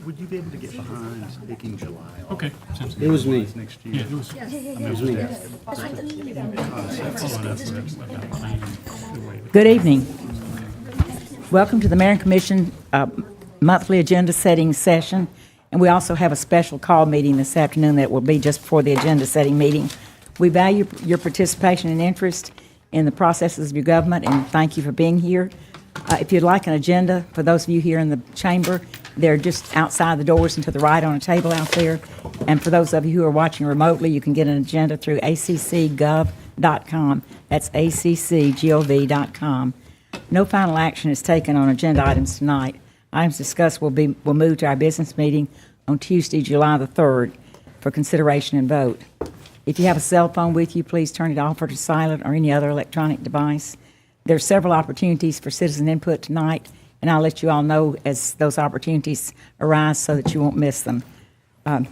Would you be able to get behind picking July off? Okay, sounds It good. was me. Next Yeah, year. it was. Good evening. Welcome to the Mayor and Commission monthly agenda setting session. And we also have a special call meeting this afternoon that will be just before the agenda setting meeting. We value your participation and interest in the processes of your government, and thank you for being here. If you'd like an agenda, for those of you here in the chamber, they're just outside the doors and to the right on a table out there. And for those of you who are watching remotely, you can get an agenda through accgov.com. That's accgov.com. No final action is taken on agenda items tonight. Items discussed will move to our business meeting on Tuesday, July the 3rd for consideration and vote. If you have a cell phone with you, please turn it off or to silent or any other electronic device. There are several opportunities for citizen input tonight, and I'll let you all know as those opportunities arise so that you won't miss them. Our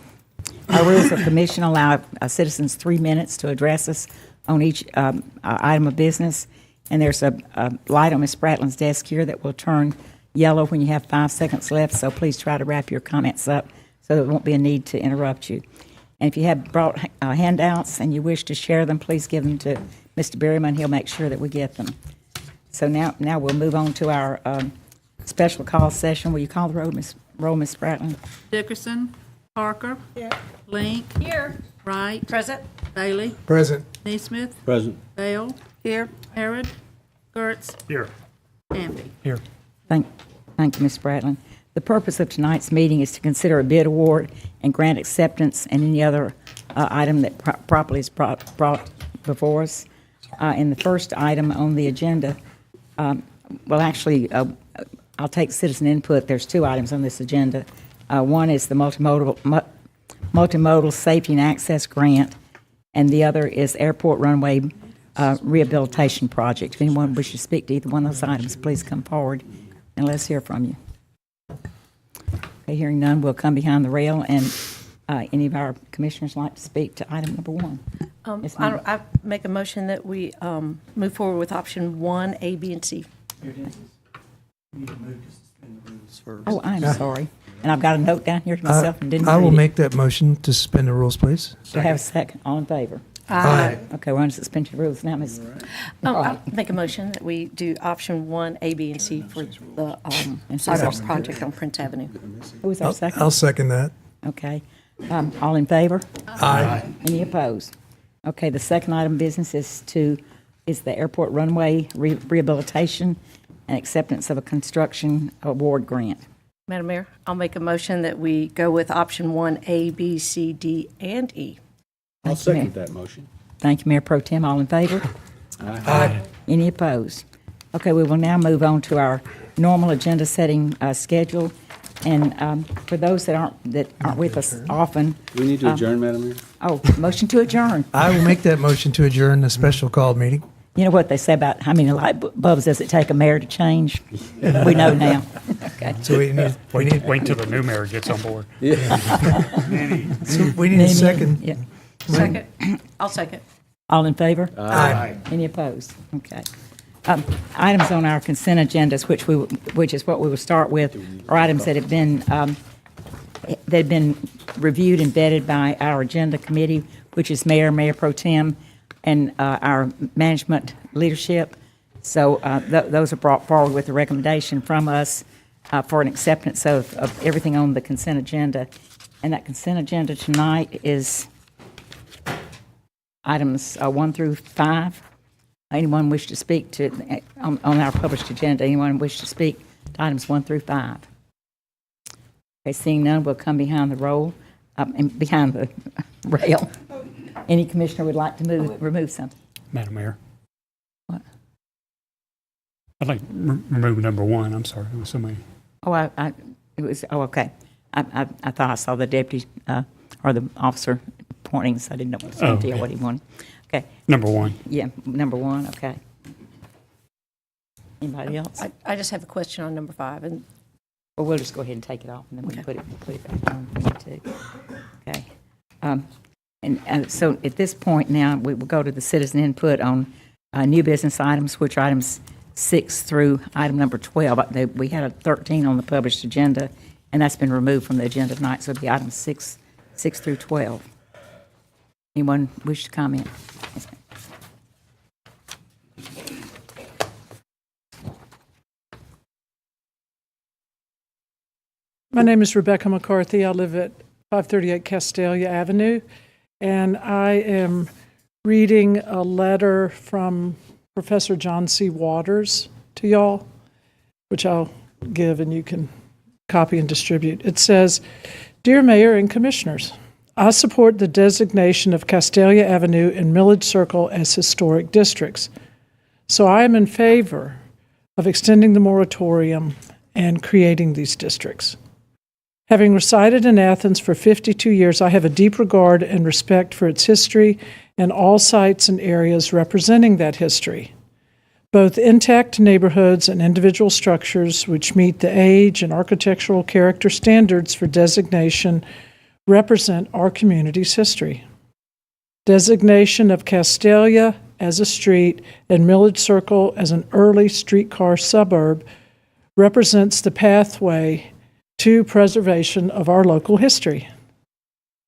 rules of commission allow citizens 3 minutes to address us on each item of business, and there's a light on Ms. Spratlin's desk here that will turn yellow when you have 5 seconds left, so please try to wrap your comments up so there won't be a need to interrupt you. And if you have brought handouts and you wish to share them, please give them to Mr. Berryman. He'll make sure that we get them. So now we'll move on to our special call session. Will you call the roll, Ms. Spratlin? Dickerson. Parker. Here. Link. Here. Wright. Present. Bailey. Present. Neesmith. Present. Bale. Here. Harrod. Gertz. Here. Hamby. Here. Thank you, Ms. Spratlin. The purpose of tonight's meeting is to consider a bid award and grant acceptance and any other item that properly is brought before us. In the first item on the agenda, I'll take citizen input. There's 2 items on this agenda. One is the Multimodal Safety and Access Grant, and the other is Airport Runway Rehabilitation Project. If anyone wishes to speak to either one of those items, please come forward and let's hear from you. Okay, hearing none, we'll come behind the rail, and any of our commissioners like to speak to item number 1? Yes, ma'am. I make a motion that we move forward with option 1, A, B, and C. Oh, I'm sorry. And I've got a note down here to myself and didn't I will read it. make that motion to suspend the rules, please. Do I have a second? All in favor? Aye. Okay, we're on suspension of rules now, Ms. I make a motion that we do option 1, A, B, and C for the sidewalk project on Prince Avenue. Who was our second? I'll second that. Okay. All in favor? Aye. Any opposed? Okay, the second item of business is the airport runway rehabilitation and acceptance of a construction award grant. Madam Mayor, I'll make a motion that we go with option 1, A, B, C, D, and E. I'll Thank you, Mayor. second that motion. Thank you, Mayor Pro Tem. All in favor? Aye. Any opposed? Okay, we will now move on to our normal agenda setting schedule. And for those that aren't with us often, Do we need to adjourn, Madam Mayor? motion to adjourn. I will make that motion to adjourn the special call meeting. You know what they say about how many light bulbs does it take a mayor to change? We know now. Okay. So we need Wait till the new mayor gets on board. a second. Yeah. Second. I'll second. All in favor? Aye. Any opposed? Okay. Items on our consent agendas, which is what we will start with, are items that have been reviewed and vetted by our agenda committee, which is Mayor Pro Tem, and our management leadership. So those are brought forward with a recommendation from us for an acceptance of everything on the consent agenda. And that consent agenda tonight is items 1 through 5. Anyone wish to speak to, on our published agenda, anyone wish to speak to items 1 through 5? Okay, seeing none, we'll come behind the behind the rail. Any commissioner would like to remove something? Madam Mayor. What? I'd like to remove number 1. I'm sorry. There was so many. Okay. I thought I saw the deputy or the officer pointing, so I didn't know what he wanted. Okay. Number 1. Yeah, number 1, okay. Anybody else? I just have a question on number 5. And Well, we'll just go ahead and take it off, and then we can put it back on if we need to. Okay. And so at this point now, we will go to the citizen input on new business items, which are items 6 through item number 12. We had a 13 on the published agenda, and that's been removed from the agenda tonight, so it'll be items 6 through 12. Anyone wish to comment? Yes, ma'am. My name is Rebecca McCarthy. I live at 538 Castalia Avenue, and I am reading a letter from Professor John C. Waters to y'all, which I'll give and you can copy and distribute. It says, "Dear Mayor and Commissioners, I support the designation of Castalia Avenue and Milledge Circle as historic districts. So I am in favor of extending the moratorium and creating these districts. Having resided in Athens for 52 years, I have a deep regard and respect for its history and all sites and areas representing that history. Both intact neighborhoods and individual structures which meet the age and architectural character standards for designation represent our community's history. Designation of Castalia as a street and Milledge Circle as an early streetcar suburb represents the pathway to preservation of our local history.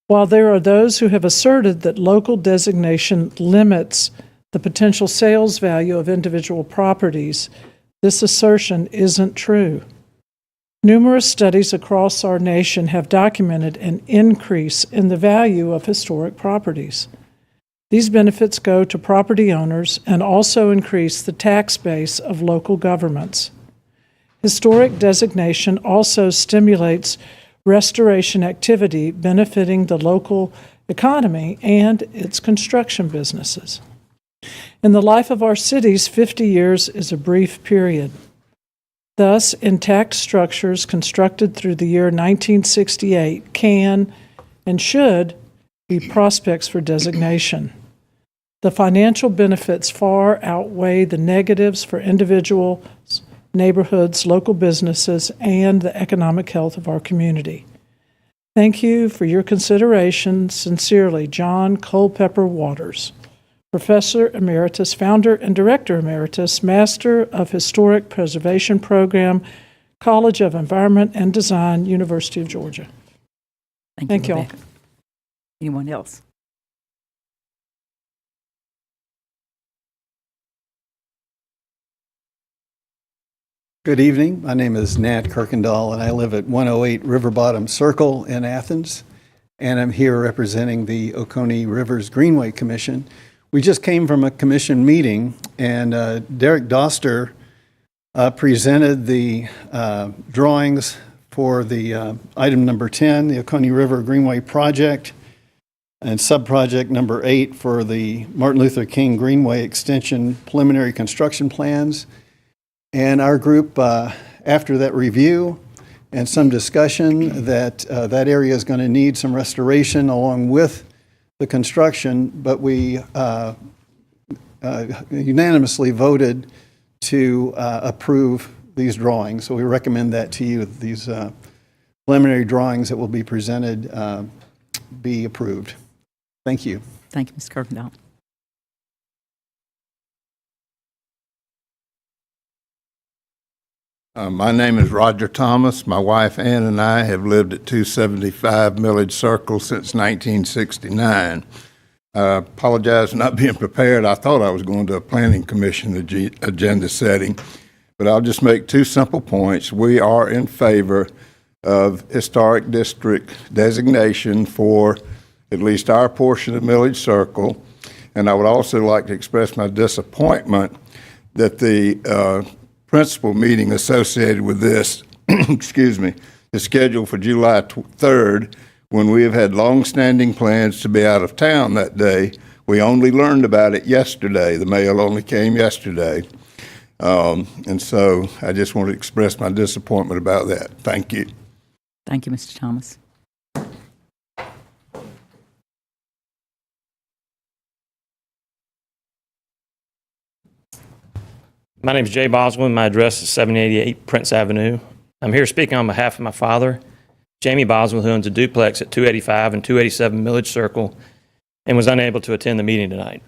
While there are those who have asserted that local designation limits the potential sales value of individual properties, this assertion isn't true. Numerous studies across our nation have documented an increase in the value of historic properties. These benefits go to property owners and also increase the tax base of local governments. Historic designation also stimulates restoration activity benefiting the local economy and its construction businesses. In the life of our cities, 50 years is a brief period. Thus, intact structures constructed through the year 1968 can and should be prospects for designation. The financial benefits far outweigh the negatives for individuals, neighborhoods, local businesses, and the economic health of our community. Thank you for your consideration. Sincerely, John Culpepper Waters, Professor Emeritus, Founder and Director Emeritus, Master of Historic Preservation Program, College of Environment and Design, University of Georgia." Thank you all. Rebecca. Anyone else? Good evening. My name is Nat Kirkendall, and I live at 108 River Bottom Circle in Athens, and I'm here representing the Oconee Rivers Greenway Commission. We just came from a commission meeting, and Derek Doster presented the drawings for the item number 10, the Oconee River Greenway Project, and subproject number 8 for the Martin Luther King Greenway Extension preliminary construction plans. And our group, after that review and some discussion, that that area is going to need some restoration along with the construction, but we unanimously voted to approve these drawings. So we recommend that to you. These preliminary drawings that will be presented be approved. Thank you. Thank you, Mr. Kirkendall. My name is Roger Thomas. My wife Ann and I have lived at 275 Milledge Circle since 1969. I apologize for not being prepared. I thought I was going to a planning commission agenda setting, but I'll just make two simple points. We are in favor of historic district designation for at least our portion of Milledge Circle, and I would also like to express my disappointment that the principal meeting associated with this, excuse me, is scheduled for July 3rd, when we have had long-standing plans to be out of town that day. We only learned about it yesterday. The mail only came yesterday. And so I just want to express my disappointment about that. Thank you. Thank you, Mr. Thomas. My name is Jay Boswell. My address is 788 Prince Avenue. I'm here speaking on behalf of my father, Jamie Boswell, who owns a duplex at 285 and 287 Milledge Circle and was unable to attend the meeting tonight.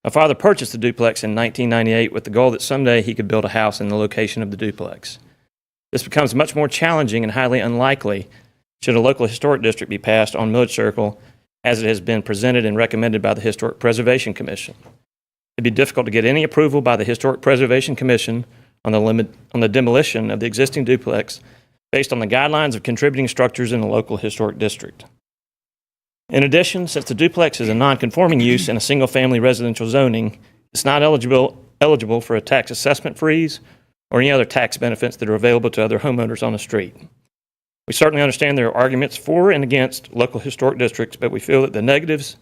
My father purchased the duplex in 1998 with the goal that someday he could build a house in the location of the duplex. This becomes much more challenging and highly unlikely should a local historic district be passed on Milledge Circle as it has been presented and recommended by the Historic Preservation Commission. It'd be difficult to get any approval by the Historic Preservation Commission on the demolition of the existing duplex based on the guidelines of contributing structures in a local historic district. In addition, since the duplex is a non-conforming use in a single-family residential zoning, it's not eligible for a tax assessment freeze or any other tax benefits that are available to other homeowners on the street. We certainly understand there are arguments for and against local historic districts, but we feel that the negatives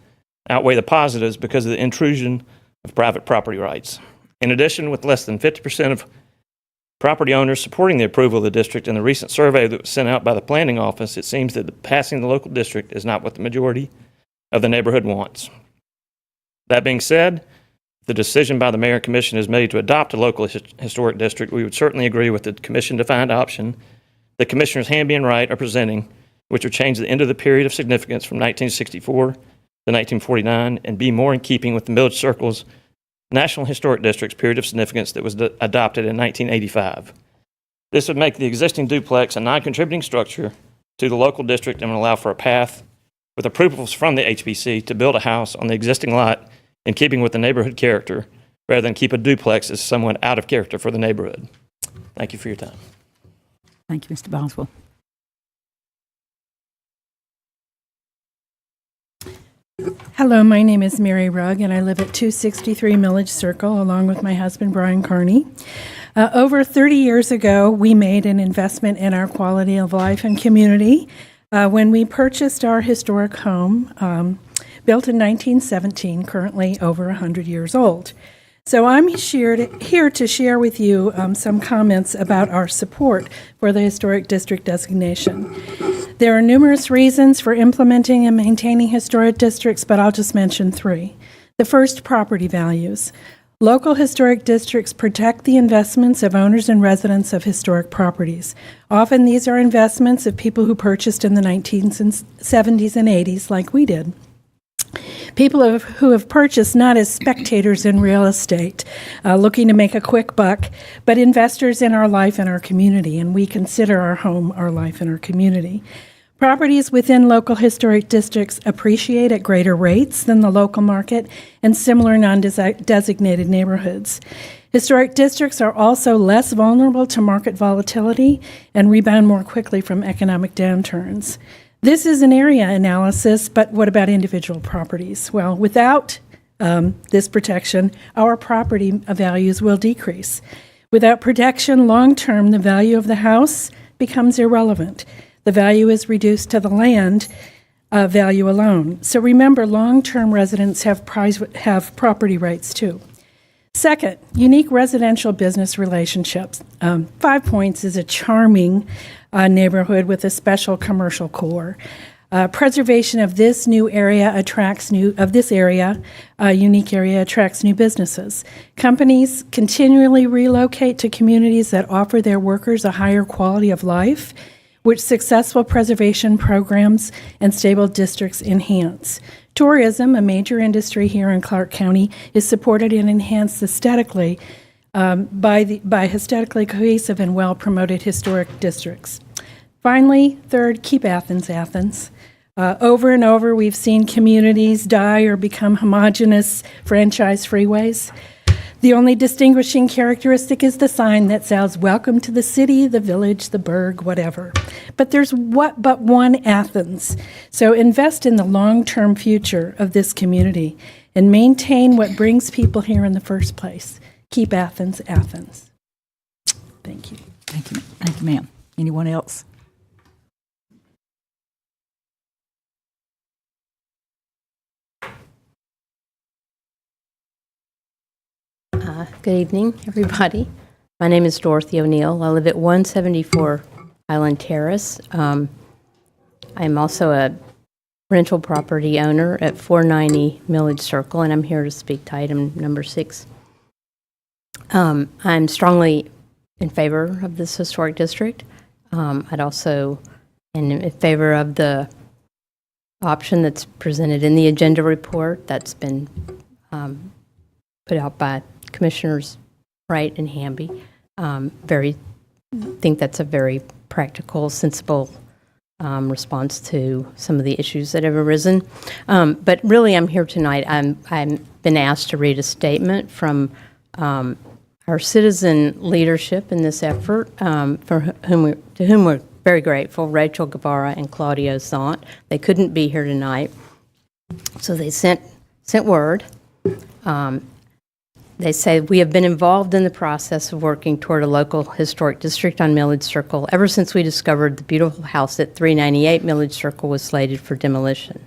outweigh the positives because of the intrusion of private property rights. In addition, with less than 50% of property owners supporting the approval of the district in the recent survey that was sent out by the planning office, it seems that passing the local district is not what the majority of the neighborhood wants. That being said, if the decision by the mayor and commission is made to adopt a local historic district, we would certainly agree with the commission-defined option that Commissioners Hamby and Wright are presenting, which would change the end of the period of significance from 1964 to 1949 and be more in keeping with the Milledge Circle's National Historic District's period of significance that was adopted in 1985. This would make the existing duplex a non-contributing structure to the local district and would allow for a path with approvals from the HBC to build a house on the existing lot in keeping with the neighborhood character rather than keep a duplex as somewhat out of character for the neighborhood. Thank you for your time. Thank you, Mr. Boswell. Hello, my name is Mary Rugg, and I live at 263 Milledge Circle, along with my husband, Brian Carney. Over 30 years ago, we made an investment in our quality of life and community when we purchased our historic home, built in 1917, currently over 100 years old. So I'm here to share with you some comments about our support for the historic district designation. There are numerous reasons for implementing and maintaining historic districts, but I'll just mention three. The first, property values. Local historic districts protect the investments of owners and residents of historic properties. Often these are investments of people who purchased in the 1970s and 80s like we did. People who have purchased not as spectators in real estate, looking to make a quick buck, but investors in our life and our community, and we consider our home our life and our community. Properties within local historic districts appreciate at greater rates than the local market and similar non-designated neighborhoods. Historic districts are also less vulnerable to market volatility and rebound more quickly from economic downturns. This is an area analysis, but what about individual properties? Well, without this protection, our property values will decrease. Without protection, long-term, the value of the house becomes irrelevant. The value is reduced to the land value alone. So remember, long-term residents have property rights too. Second, unique residential business relationships. 5 Points is a charming neighborhood with a special commercial core. Preservation of this unique area attracts new businesses. Companies continually relocate to communities that offer their workers a higher quality of life, which successful preservation programs and stable districts enhance. Tourism, a major industry here in Clarke County, is supported and enhanced aesthetically by aesthetically cohesive and well-promoted historic districts. Finally, third, keep Athens, Athens. Over and over, we've seen communities die or become homogeneous franchise freeways. The only distinguishing characteristic is the sign that says, "Welcome to the city, the village, the burg, whatever." But there's but one Athens. So invest in the long-term future of this community and maintain what brings people here in the first place. Keep Athens, Athens. Thank you. Thank you. Thank you, ma'am. Anyone else? Good evening, everybody. My name is Dorothy O'Neill. I live at 174 Highland Terrace. I'm also a rental property owner at 490 Milledge Circle, and I'm here to speak to item number 6. I'm strongly in favor of this historic district. I'd also in favor of the option that's presented in the agenda report that's been put out by Commissioners Wright and Hamby. Very think that's a very practical, sensible response to some of the issues that have arisen. But really, I'm here tonight. I'm been asked to read a statement from our citizen leadership in this effort, to whom we're very grateful, Rachel Guevara and Claudio Sant. They couldn't be here tonight, so they sent word. They say, we have been involved in the process of working toward a local historic district on Milledge Circle ever since we discovered the beautiful house at 398 Milledge Circle was slated for demolition.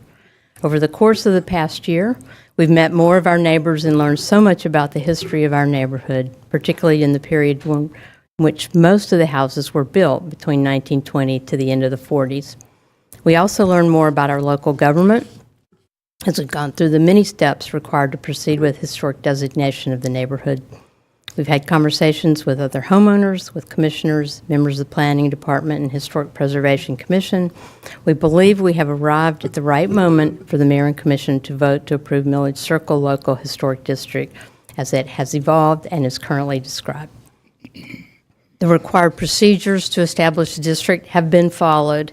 Over the course of the past year, we've met more of our neighbors and learned so much about the history of our neighborhood, particularly in the period in which most of the houses were built between 1920 to the end of the 40s. We also learned more about our local government as we've gone through the many steps required to proceed with historic designation of the neighborhood. We've had conversations with other homeowners, with commissioners, members of the Planning Department and Historic Preservation Commission. We believe we have arrived at the right moment for the Mayor and Commission to vote to approve Milledge Circle Local Historic District as it has evolved and is currently described. The required procedures to establish the district have been followed.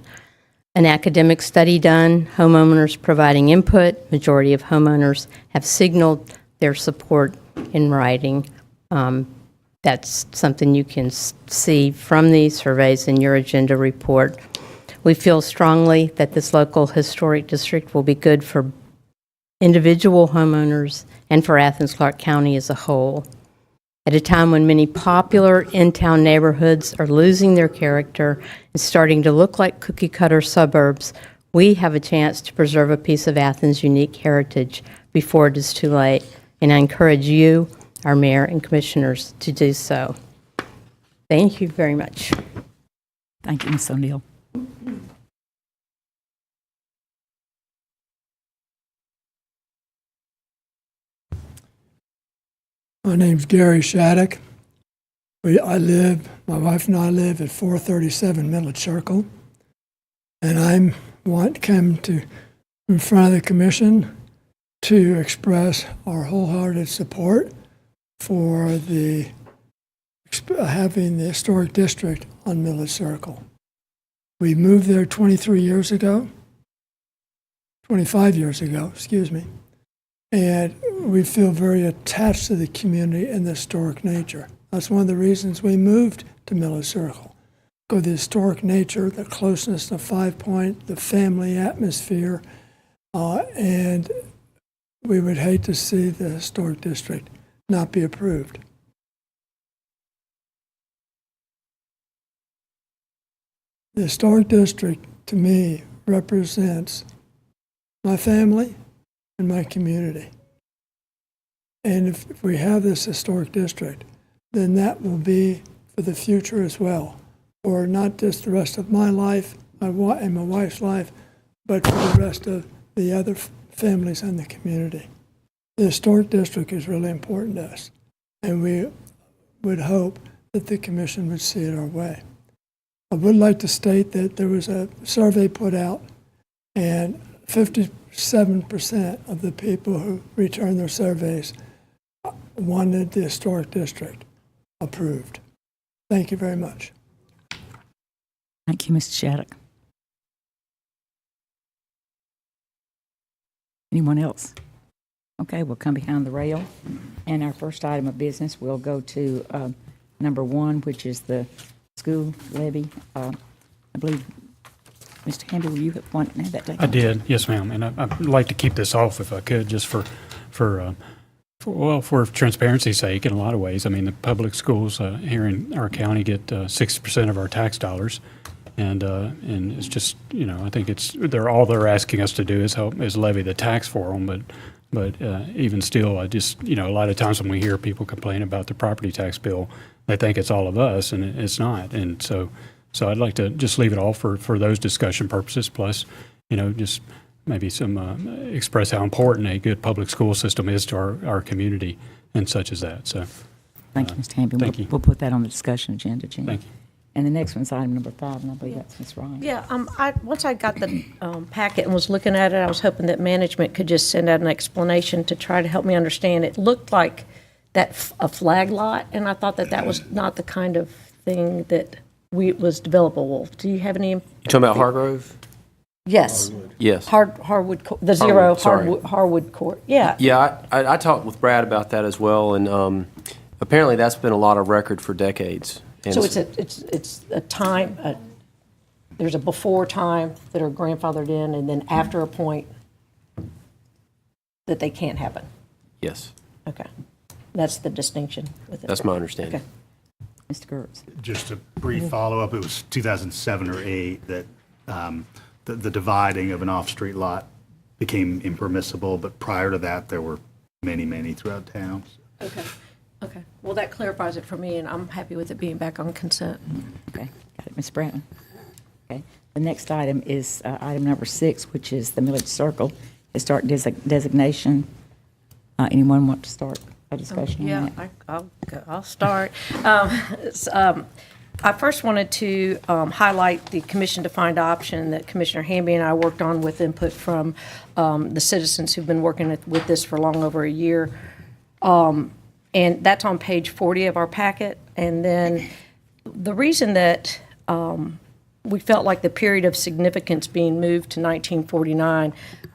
An academic study done, homeowners providing input. Majority of homeowners have signaled their support in writing. That's something you can see from these surveys in your agenda report. We feel strongly that this local historic district will be good for individual homeowners and for Athens-Clarke County as a whole. At a time when many popular in-town neighborhoods are losing their character and starting to look like cookie-cutter suburbs, we have a chance to preserve a piece of Athens' unique heritage before it is too late, and I encourage you, our mayor and commissioners, to do so. Thank you very much. Thank you, Ms. O'Neill. My name's Gary Shattuck. My wife and I live at 437 Milledge Circle, and I come in front of the commission to express our wholehearted support for having the historic district on Milledge Circle. We moved there 25 years ago, and we feel very attached to the community and the historic nature. That's one of the reasons we moved to Milledge Circle. Go the historic nature, the closeness to 5 Point, the family atmosphere, and we would hate to see the historic district not be approved. The historic district, to me, represents my family and my community. And if we have this historic district, then that will be for the future as well, or not just the rest of my life and my wife's life, but for the rest of the other families in the community. The historic district is really important to us, and we would hope that the commission would see it our way. I would like to state that there was a survey put out, and 57% of the people who returned their surveys wanted the historic district approved. Thank you very much. Thank you, Mr. Shattuck. Anyone else? Okay, we'll come behind the rail. And our first item of business, we'll go to number 1, which is the school levy. I believe, Mr. Hamby, were you wanting to have that taken? I did, yes, ma'am. And I'd like to keep this off if I could, just for transparency's sake in a lot of ways. I mean, the public schools here in our county get 60% of our tax dollars. And it's just, I think all they're asking us to do is levy the tax for them. But even still, I just, a lot of times when we hear people complain about the property tax bill, they think it's all of us, and it's not. And so I'd like to just leave it all for those discussion purposes. Plus, just maybe express how important a good public school system is to our community and such as that. So, thank you, Mr. Hamby. Thank you. We'll put that on the discussion agenda, Jen. Thank you. And the next one's item number 5, and I believe that's Ms. Ryan. Yeah, once I got the packet and was looking at it, I was hoping that management could just send out an explanation to try to help me understand. It looked like a flag lot, and I thought that was not the kind of thing that was developable. Do you have any? You talking about Hargrove? Yes. Yes. Harwood, the zero sorry. Harwood Court. Yeah. Yeah, I talked with Brad about that as well, and apparently that's been a lot of record for decades. And So it's a time, there's a before time that are grandfathered in, and then after a point that they can't happen. Yes, Okay. That's the distinction with it. that's my understanding. Okay. Mr. Gertz. Just a brief follow-up, it was 2007 or 8 that the dividing of an off-street lot became impermissible, but prior to that, there were many throughout town. Okay. Okay. Well, that clarifies it for me, and I'm happy with it being back on consent. Okay, got it, Ms. Bratton. Okay, the next item is item number 6, which is the Milledge Circle Historic Designation. Anyone want to start a discussion on Yeah, that? I'll start. I first wanted to highlight the commission-defined option that Commissioner Hamby and I worked on with input from the citizens who've been working with this for long over a year. And that's on page 40 of our packet. And then the reason that we felt like the period of significance being moved to 1949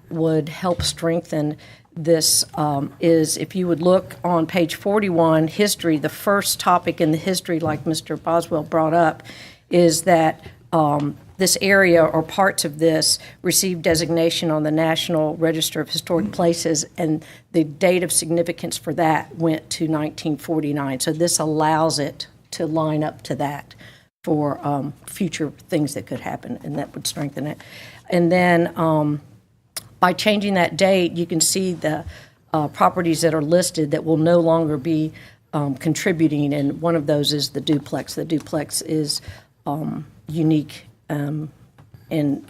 would help strengthen this is if you would look on page 41, history, the first topic in the history, like Mr. Boswell brought up, is that this area or parts of this received designation on the National Register of Historic Places, and the date of significance for that went to 1949. So this allows it to line up to that for future things that could happen, and that would strengthen it. And then by changing that date, you can see the properties that are listed that will no longer be contributing, and one of those is the duplex. The duplex is unique in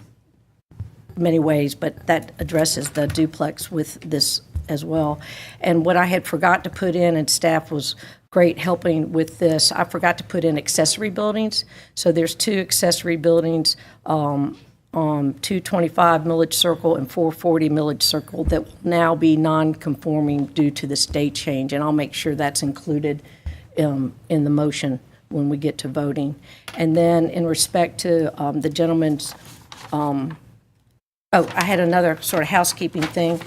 many ways, but that addresses the duplex with this as well. And what I had forgot to put in, and staff was great helping with this, I forgot to put in accessory buildings. So there's 2 accessory buildings on 225 Milledge Circle and 440 Milledge Circle that will now be non-conforming due to this date change, and I'll make sure that's included in the motion when we get to voting. And then in respect to the gentleman's, I had another sort of housekeeping thing.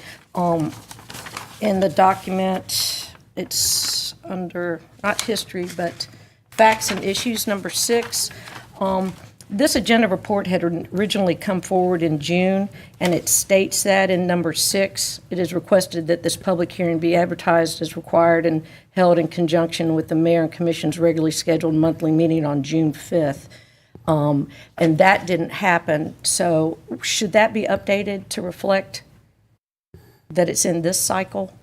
In the document, it's under, not history, but facts and issues, number 6. This agenda report had originally come forward in June, and it states that in number 6, it is requested that this public hearing be advertised as required and held in conjunction with the mayor and commission's regularly scheduled monthly meeting on June 5th. And that didn't happen. So should that be updated to reflect that it's in this cycle?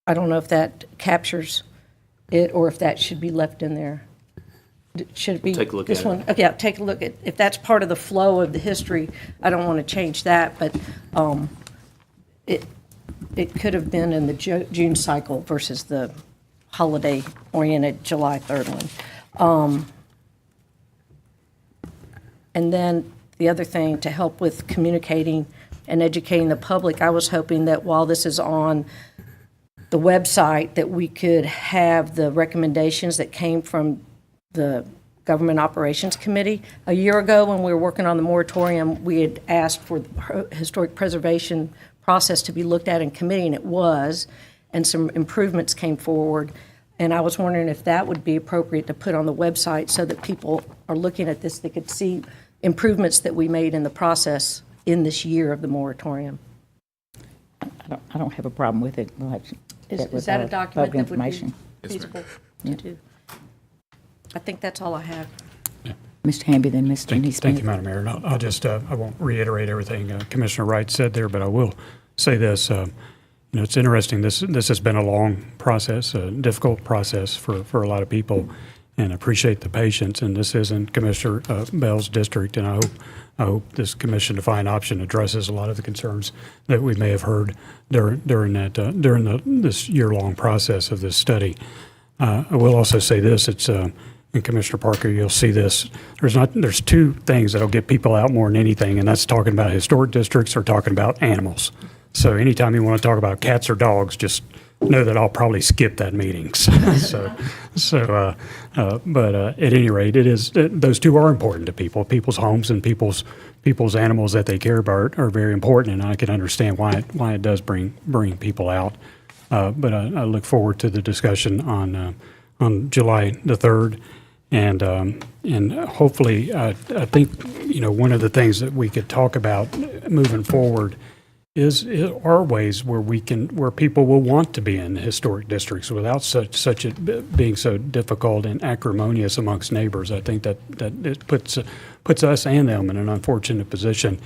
I don't know if that captures it or if that should be left in there. Should it be Take a look this at one? Okay, yeah, take a look at, if that's part of the flow of the history, I don't want to change that, but it could have been in the June cycle versus the holiday-oriented July 3rd one. And then the other thing, to help with communicating and educating the public, I was hoping that while this is on the website, that we could have the recommendations that came from the Government Operations Committee. A year ago, when we were working on the moratorium, we had asked for the historic preservation process to be looked at in committee, and it was, and some improvements came forward. And I was wondering if that would be appropriate to put on the website so that people are looking at this, they could see improvements that we made in the process in this year of the moratorium. I don't have a problem with it. We'll have to get with Is that a the document public that would be information. feasible to do? I think that's all I have. Mr. Hamby, then Ms. Jenny Smith. Thank you, Madam Mayor. And I'll just, I won't reiterate everything Commissioner Wright said there, but I will say this. It's interesting. This has been a long process, a difficult process for a lot of people, and I appreciate the patience. And this isn't Commissioner Bell's district, and I hope this commission-defined option addresses a lot of the concerns that we may have heard during this year-long process of this study. I will also say this. It's and Commissioner Parker, you'll see this. There's 2 things that'll get people out more than anything, and that's talking about historic districts or talking about animals. So anytime you want to talk about cats or dogs, just know that I'll probably skip that meeting. But at any rate, it is, those two are important to people. People's homes and people's animals that they care about are very important, and I can understand why it does bring people out. But I look forward to the discussion on July the 3rd. And hopefully, I think, one of the things that we could talk about moving forward are ways where people will want to be in historic districts without such it being so difficult and acrimonious amongst neighbors. I think that it puts us and them in an unfortunate position.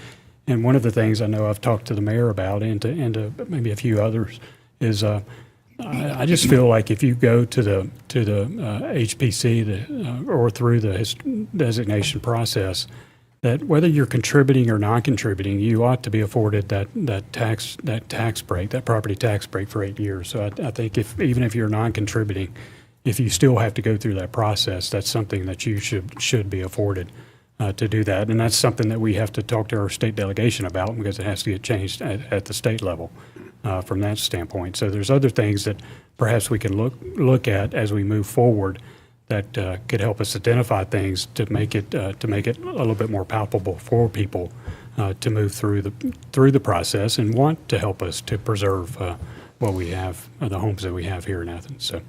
And one of the things I know I've talked to the mayor about and to maybe a few others is I just feel like if you go to the HPC or through the designation process, that whether you're contributing or non-contributing, you ought to be afforded that tax break, that property tax break for 8 years. So I think even if you're non-contributing, if you still have to go through that process, that's something that you should be afforded to do that. And that's something that we have to talk to our state delegation about because it has to get changed at the state level from that standpoint. So there's other things that perhaps we can look at as we move forward that could help us identify things to make it a little bit more palpable for people to move through the process and want to help us to preserve what we have, the homes that we have here in Athens. So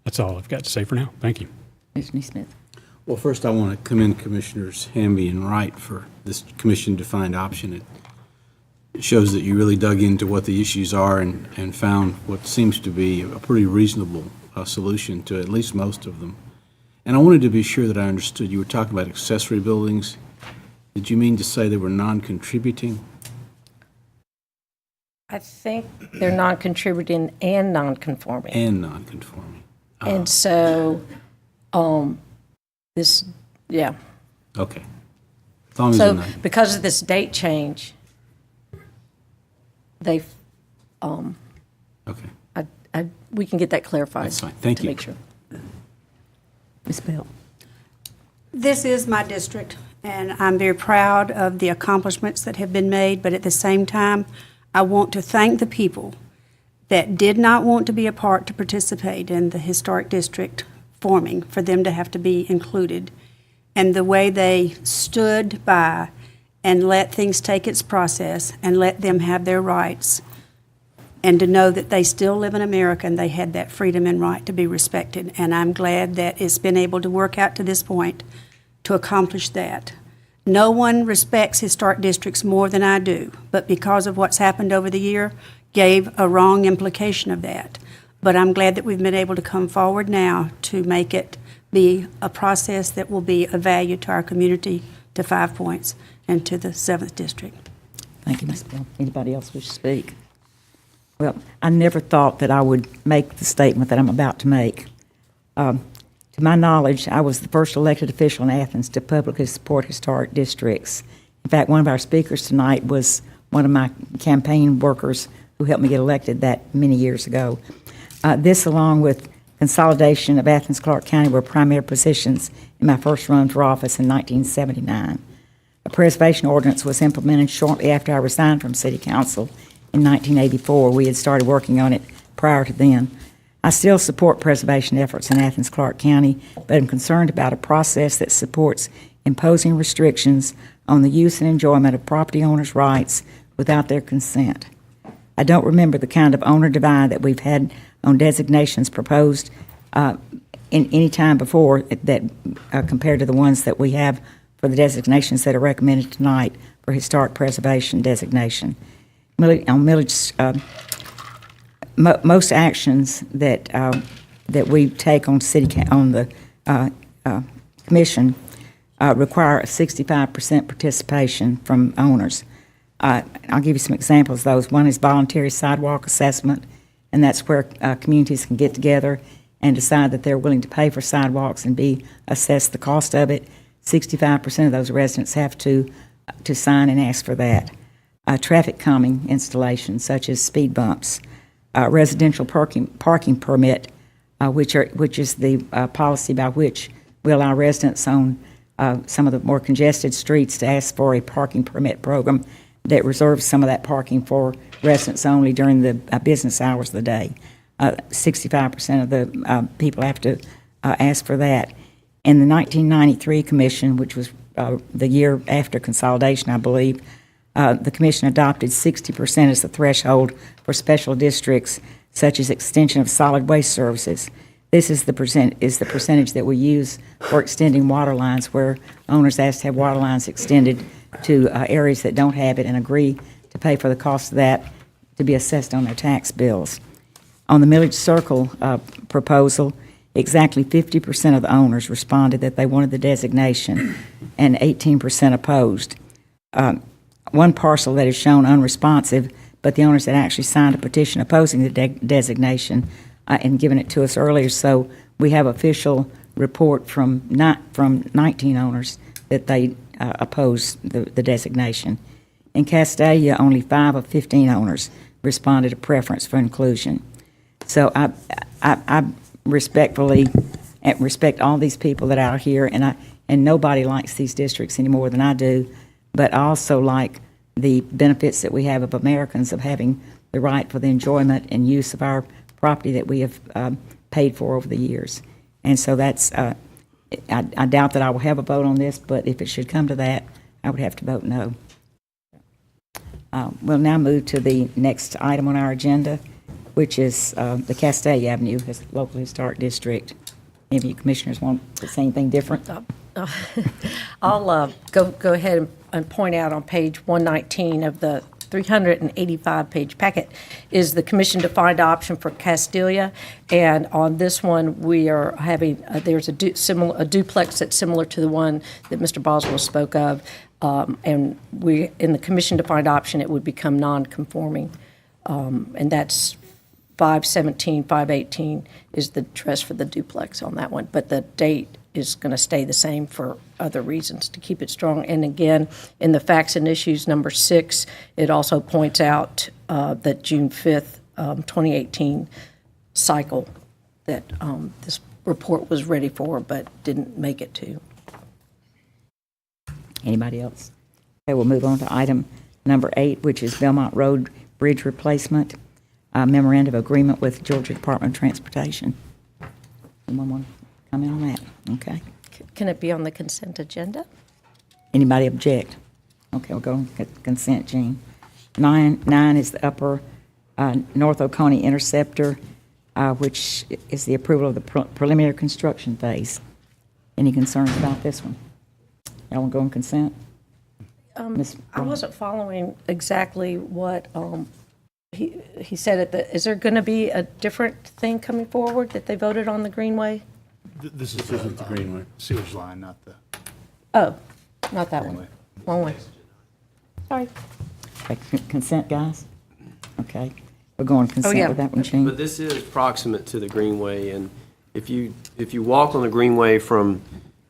that's all I've got to say for now. Thank you. Mr. Smith. Well, first I want to commend Commissioners Hamby and Wright for this commission-defined option. It shows that you really dug into what the issues are and found what seems to be a pretty reasonable solution to at least most of them. And I wanted to be sure that I understood. You were talking about accessory buildings. Did you mean to say they were non-contributing? I think they're non-contributing and non-conforming. And non-conforming. And so, this, yeah. Okay. As long as they're So not. because of this date change, they've, Okay. we can get that clarified. That's fine. Thank to you. make sure. Ms. Bell. This is my district, and I'm very proud of the accomplishments that have been made, but at the same time, I want to thank the people that did not want to be a part to participate in the historic district forming, for them to have to be included, and the way they stood by and let things take its process and let them have their rights, and to know that they still live in America and they had that freedom and right to be respected. And I'm glad that it's been able to work out to this point to accomplish that. No one respects historic districts more than I do, but because of what's happened over the year, gave a wrong implication of that. But I'm glad that we've been able to come forward now to make it be a process that will be of value to our community, to 5 Points, and to the 7th District. Thank you, Ms. Bell. Anybody else wish to speak? Well, I never thought that I would make the statement that I'm about to make. To my knowledge, I was the first elected official in Athens to publicly support historic districts. In fact, one of our speakers tonight was one of my campaign workers who helped me get elected that many years ago. This, along with consolidation of Athens-Clarke County, were primary positions in my first run for office in 1979. A preservation ordinance was implemented shortly after I resigned from City Council in 1984. We had started working on it prior to then. I still support preservation efforts in Athens-Clarke County, but I'm concerned about a process that supports imposing restrictions on the use and enjoyment of property owners' rights without their consent. I don't remember the kind of owner divide that we've had on designations proposed in any time before that compared to the ones that we have for the designations that are recommended tonight for historic preservation designation. Most actions that we take on the commission require a 65% participation from owners. I'll give you some examples of those. One is voluntary sidewalk assessment, and that's where communities can get together and decide that they're willing to pay for sidewalks and be assessed the cost of it. 65% of those residents have to sign and ask for that. Traffic calming installations such as speed bumps, residential parking permit, which is the policy by which we allow residents on some of the more congested streets to ask for a parking permit program that reserves some of that parking for residents only during the business hours of the day. 65% of the people have to ask for that. In the 1993 commission, which was the year after consolidation, I believe, the commission adopted 60% as the threshold for special districts, such as extension of solid waste services. This is the percentage that we use for extending water lines, where owners ask to have water lines extended to areas that don't have it and agree to pay for the cost of that to be assessed on their tax bills. On the Milledge Circle proposal, exactly 50% of the owners responded that they wanted the designation, and 18% opposed. One parcel that is shown unresponsive, but the owners had actually signed a petition opposing the designation and given it to us earlier, so we have official report from 19 owners that they oppose the designation. In Castalia, only 5 of 15 owners responded a preference for inclusion. So I respectfully respect all these people that are out here, and nobody likes these districts any more than I do, but I also like the benefits that we have of Americans of having the right for the enjoyment and use of our property that we have paid for over the years. And so that's, I doubt that I will have a vote on this, but if it should come to that, I would have to vote no. We'll now move to the next item on our agenda, which is the Castalia Avenue Local Historic District. Any of you commissioners want to say anything different? I'll go ahead and point out on page 119 of the 385-page packet is the commission-defined option for Castalia, and on this one we are having there's a duplex that's similar to the one that Mr. Boswell spoke of, and we in the commission-defined option it would become non-conforming, and that's 517, 518 is the address for the duplex on that one, but the date is going to stay the same for other reasons to keep it strong. And again, in the facts and issues number 6, it also points out that June 5th, 2018 cycle that this report was ready for but didn't make it to. Anybody else? Okay, we'll move on to item number 8, which is Belmont Road Bridge Replacement, memorandum of agreement with Georgia Department of Transportation. Anyone want to comment on that? Okay. Can it be on the consent agenda? Anybody object? Okay, we'll go on consent, Jean. 9 is the upper North Oconee Interceptor, which is the approval of the preliminary construction phase. Any concerns about this one? Y'all want to go on consent? I wasn't following exactly what he said at the, is there going to be a different thing coming forward that they voted on the Greenway? This isn't the Greenway sewage line, not the. Oh, not that one. Wrong way. Sorry. Okay, consent, guys? Okay. We're going consent yeah. with that one, Jean. But this is proximate to the Greenway, and if you walk on the Greenway from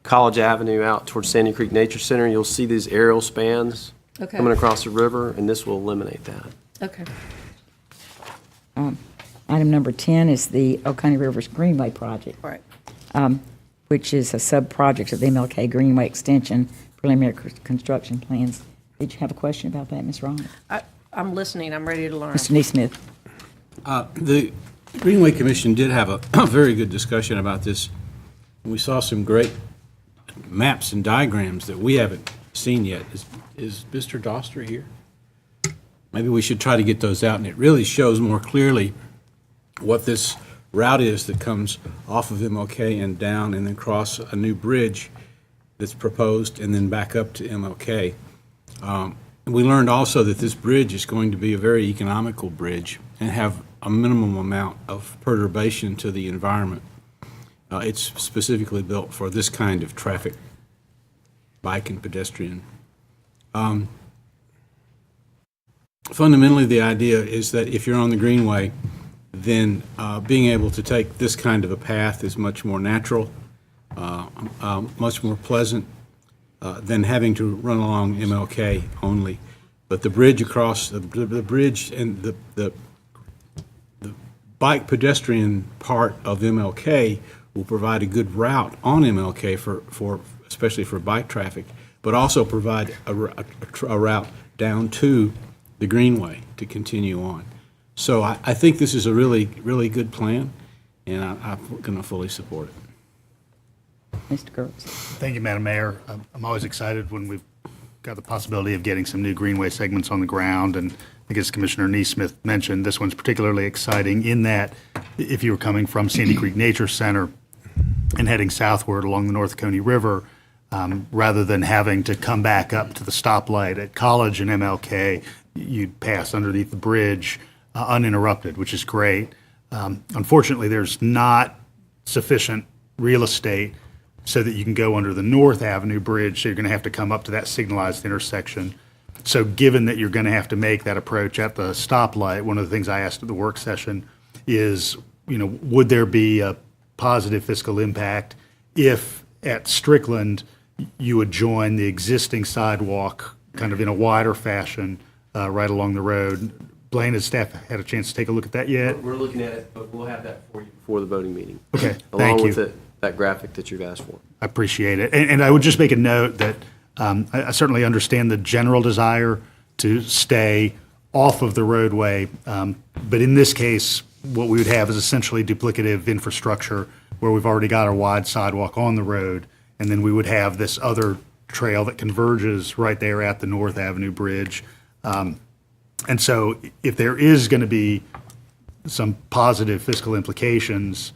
College Avenue out towards Sandy Creek Nature Center, you'll see these aerial spans coming across the river, and this will eliminate that. Okay. Item number 10 is the Oconee Rivers Greenway project. Right. Which is a sub-project of the MLK Greenway Extension preliminary construction plans. Did you have a question about that, Ms. Ron? I'm listening. I'm ready to learn. Mr. Neesmith? The Greenway Commission did have a very good discussion about this. We saw some great maps and diagrams that we haven't seen yet. Is Mr. Doster here? Maybe we should try to get those out, and it really shows more clearly what this route is that comes off of MLK and down and then across a new bridge that's proposed and then back up to MLK. We learned also that this bridge is going to be a very economical bridge and have a minimum amount of perturbation to the environment. It's specifically built for this kind of traffic, bike and pedestrian. Fundamentally, the idea is that if you're on the Greenway, then being able to take this kind of a path is much more natural, much more pleasant than having to run along MLK only. But the bridge across, the bridge and the bike pedestrian part of MLK will provide a good route on MLK for especially for bike traffic, but also provide a route down to the Greenway to continue on. So I think this is a really, really good plan, and I'm going to fully support it. Mr. Kurtz. Thank you, Madam Mayor. I'm always excited when we've got the possibility of getting some new greenway segments on the ground. And I guess Commissioner Neesmith mentioned this one's particularly exciting in that if you were coming from Sandy Creek Nature Center and heading southward along the North Oconee River, rather than having to come back up to the stoplight at College and MLK, you'd pass underneath the bridge uninterrupted, which is great. Unfortunately, there's not sufficient real estate so that you can go under the North Avenue Bridge, so you're going to have to come up to that signalized intersection. So given that you're going to have to make that approach at the stoplight, one of the things I asked at the work session is, would there be a positive fiscal impact if at Strickland you would join the existing sidewalk kind of in a wider fashion right along the road? Blaine, has staff had a chance to take a look at that yet? We're looking at it, but we'll have that for you before the voting meeting. Okay, thank Along you. with that graphic that you've asked for. I appreciate it. And I would just make a note that I certainly understand the general desire to stay off of the roadway. But in this case, what we would have is essentially duplicative infrastructure where we've already got our wide sidewalk on the road. And then we would have this other trail that converges right there at the North Avenue Bridge. And so if there is going to be some positive fiscal implications,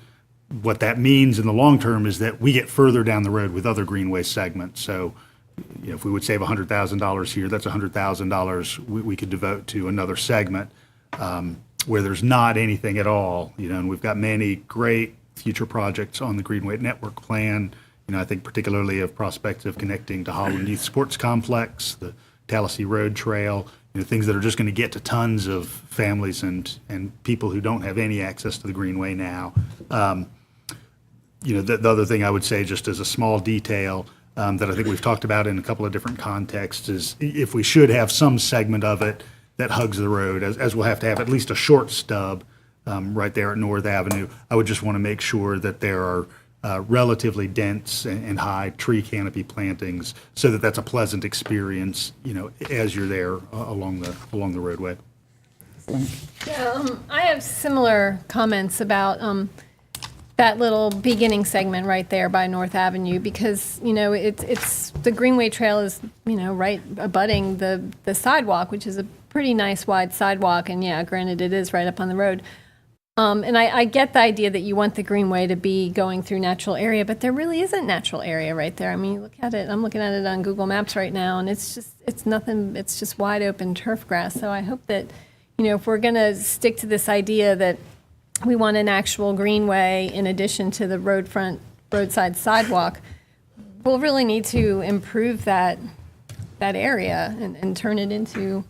what that means in the long term is that we get further down the road with other greenway segments. So, if we would save $100,000 here, that's $100,000 we could devote to another segment where there's not anything at all. And we've got many great future projects on the Greenway Network plan. I think particularly of prospects of connecting to Holland Youth Sports Complex, the Tallahassee Road Trail, things that are just going to get to tons of families and people who don't have any access to the Greenway now. The other thing I would say, just as a small detail that I think we've talked about in a couple of different contexts, is if we should have some segment of it that hugs the road, as we'll have to have at least a short stub right there at North Avenue, I would just want to make sure that there are relatively dense and high tree canopy plantings so that that's a pleasant experience, as you're there along the roadway. Yeah, I have similar comments about that little beginning segment right there by North Avenue because, it's the Greenway Trail is, right abutting the sidewalk, which is a pretty nice wide sidewalk. And yeah, granted, it is right up on the road. And I get the idea that you want the Greenway to be going through natural area, but there really isn't natural area right there. I mean, look at it. I'm looking at it on Google Maps right now, and it's nothing. It's just wide open turf grass. So I hope that, if we're going to stick to this idea that we want an actual greenway in addition to the roadside sidewalk, we'll really need to improve that area and turn it into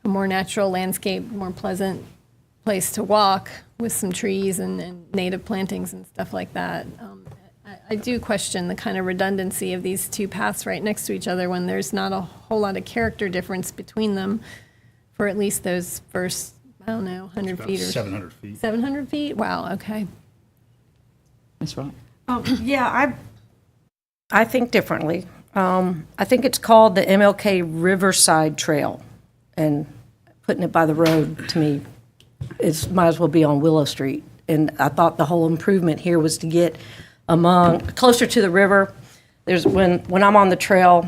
a more natural landscape, more pleasant place to walk with some trees and native plantings and stuff like that. I do question the kind of redundancy of these two paths right next to each other when there's not a whole lot of character difference between them for at least those first, 100 feet or 700 feet. 700 feet? Wow, okay. Ms. Wright. Yeah, I think differently. I think it's called the MLK Riverside Trail, and putting it by the road to me might as well be on Willow Street. And I thought the whole improvement here was to get closer to the river. When I'm on the trails,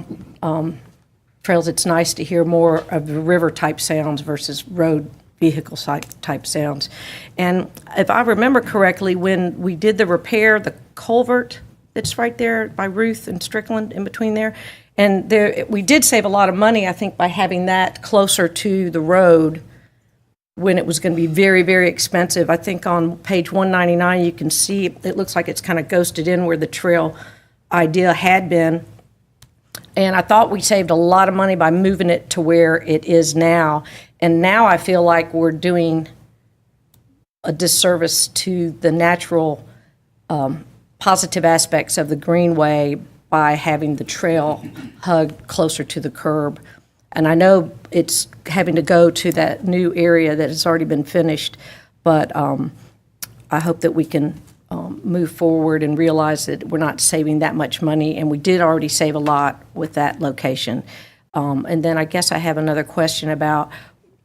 it's nice to hear more of the river type sounds versus road vehicle type sounds. And if I remember correctly, when we did the repair, the culvert that's right there by Ruth and Strickland in between there, and we did save a lot of money, I think, by having that closer to the road when it was going to be very, very expensive. I think on page 199 you can see it looks like it's kind of ghosted in where the trail idea had been. And I thought we saved a lot of money by moving it to where it is now. And now I feel like we're doing a disservice to the natural positive aspects of the Greenway by having the trail hugged closer to the curb. And I know it's having to go to that new area that has already been finished, but I hope that we can move forward and realize that we're not saving that much money, and we did already save a lot with that location. And then I guess I have another question about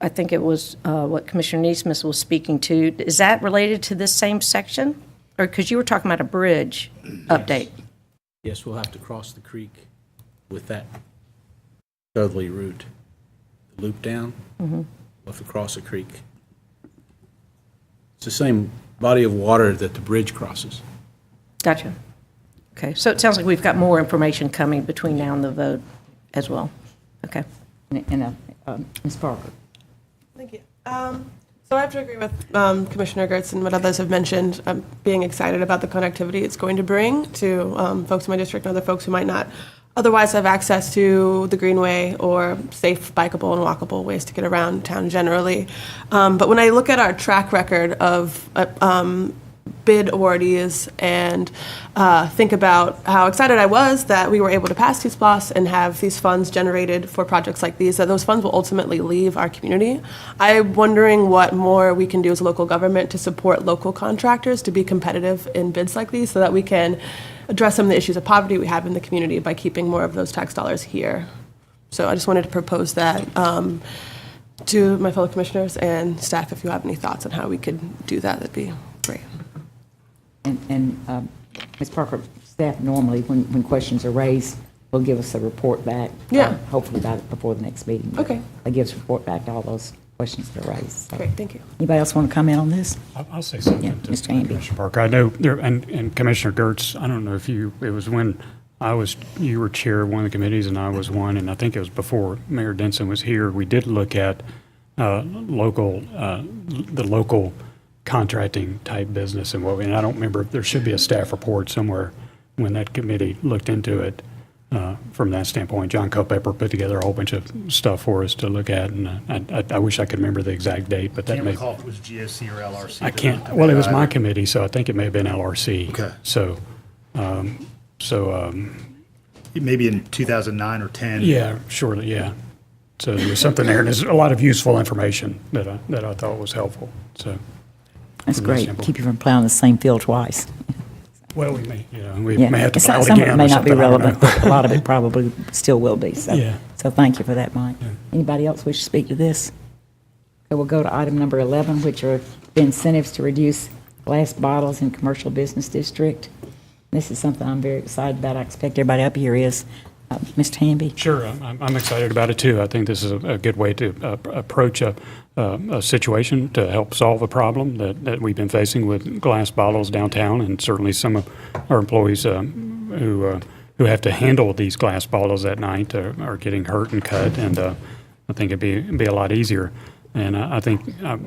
I think it was what Commissioner Neesmith was speaking to. Is that related to this same section? Or, because you were talking about a bridge update? Yes, we'll have to cross the creek with that southerly route. Loop down, we'll have to cross a creek. It's the same body of water that the bridge crosses. Gotcha. Okay, so it sounds like we've got more information coming between now and the vote as well. Okay. And Ms. Parker? Thank you. So I have to agree with Commissioner Gertz and what others have mentioned. I'm being excited about the connectivity it's going to bring to folks in my district and other folks who might not otherwise have access to the Greenway or safe bikeable and walkable ways to get around town generally. But when I look at our track record of bid awardees and think about how excited I was that we were able to pass TSPLOS and have these funds generated for projects like these, that those funds will ultimately leave our community. I'm wondering what more we can do as a local government to support local contractors to be competitive in bids like these so that we can address some of the issues of poverty we have in the community by keeping more of those tax dollars here. So I just wanted to propose that to my fellow commissioners and staff. If you have any thoughts on how we could do that, that'd be great. And Ms. Parker, staff normally, when questions are raised, will give us a report back. Yeah. Hopefully before the next meeting. Okay. They give us a report back to all those questions that are raised. So. Great, thank you. Anybody else want to comment on this? I'll say something Yeah, to Mr. Hamby. Commissioner Parker. I know there, and Commissioner Gertz, I don't know if it was when you were chair of one of the committees and I was one, and I think it was before Mayor Denson was here. We did look at the local contracting type business and and I don't remember, there should be a staff report somewhere when that committee looked into it. From that standpoint, John Culpepper put together a whole bunch of stuff for us to look at, and I wish I could remember the exact date, but that Can't may. recall if it was GOC or LRC. I can't. Well, it was my committee, so I think it may have been LRC. Okay. So, Maybe in 2009 or 10. yeah, surely, yeah. So there was something there, and there's a lot of useful information that I thought was helpful. So That's from that great. standpoint. Keep you from plowing the same field twice. Well, we may, we Yeah. may have to Some plow it of again it or may not be something, I don't relevant, know. but a lot of it probably still will be. So, Yeah. so thank you for that, Mike. Anybody else wish to speak to this? Okay, we'll go to item number 11, which are the incentives to reduce glass bottles in commercial business district. This is something I'm very excited about. I expect everybody up here is. Mr. Hamby? Sure, I'm excited about it too. I think this is a good way to approach a situation to help solve a problem that we've been facing with glass bottles downtown, and certainly some of our employees who have to handle these glass bottles at night are getting hurt and cut, and I think it'd be a lot easier. And I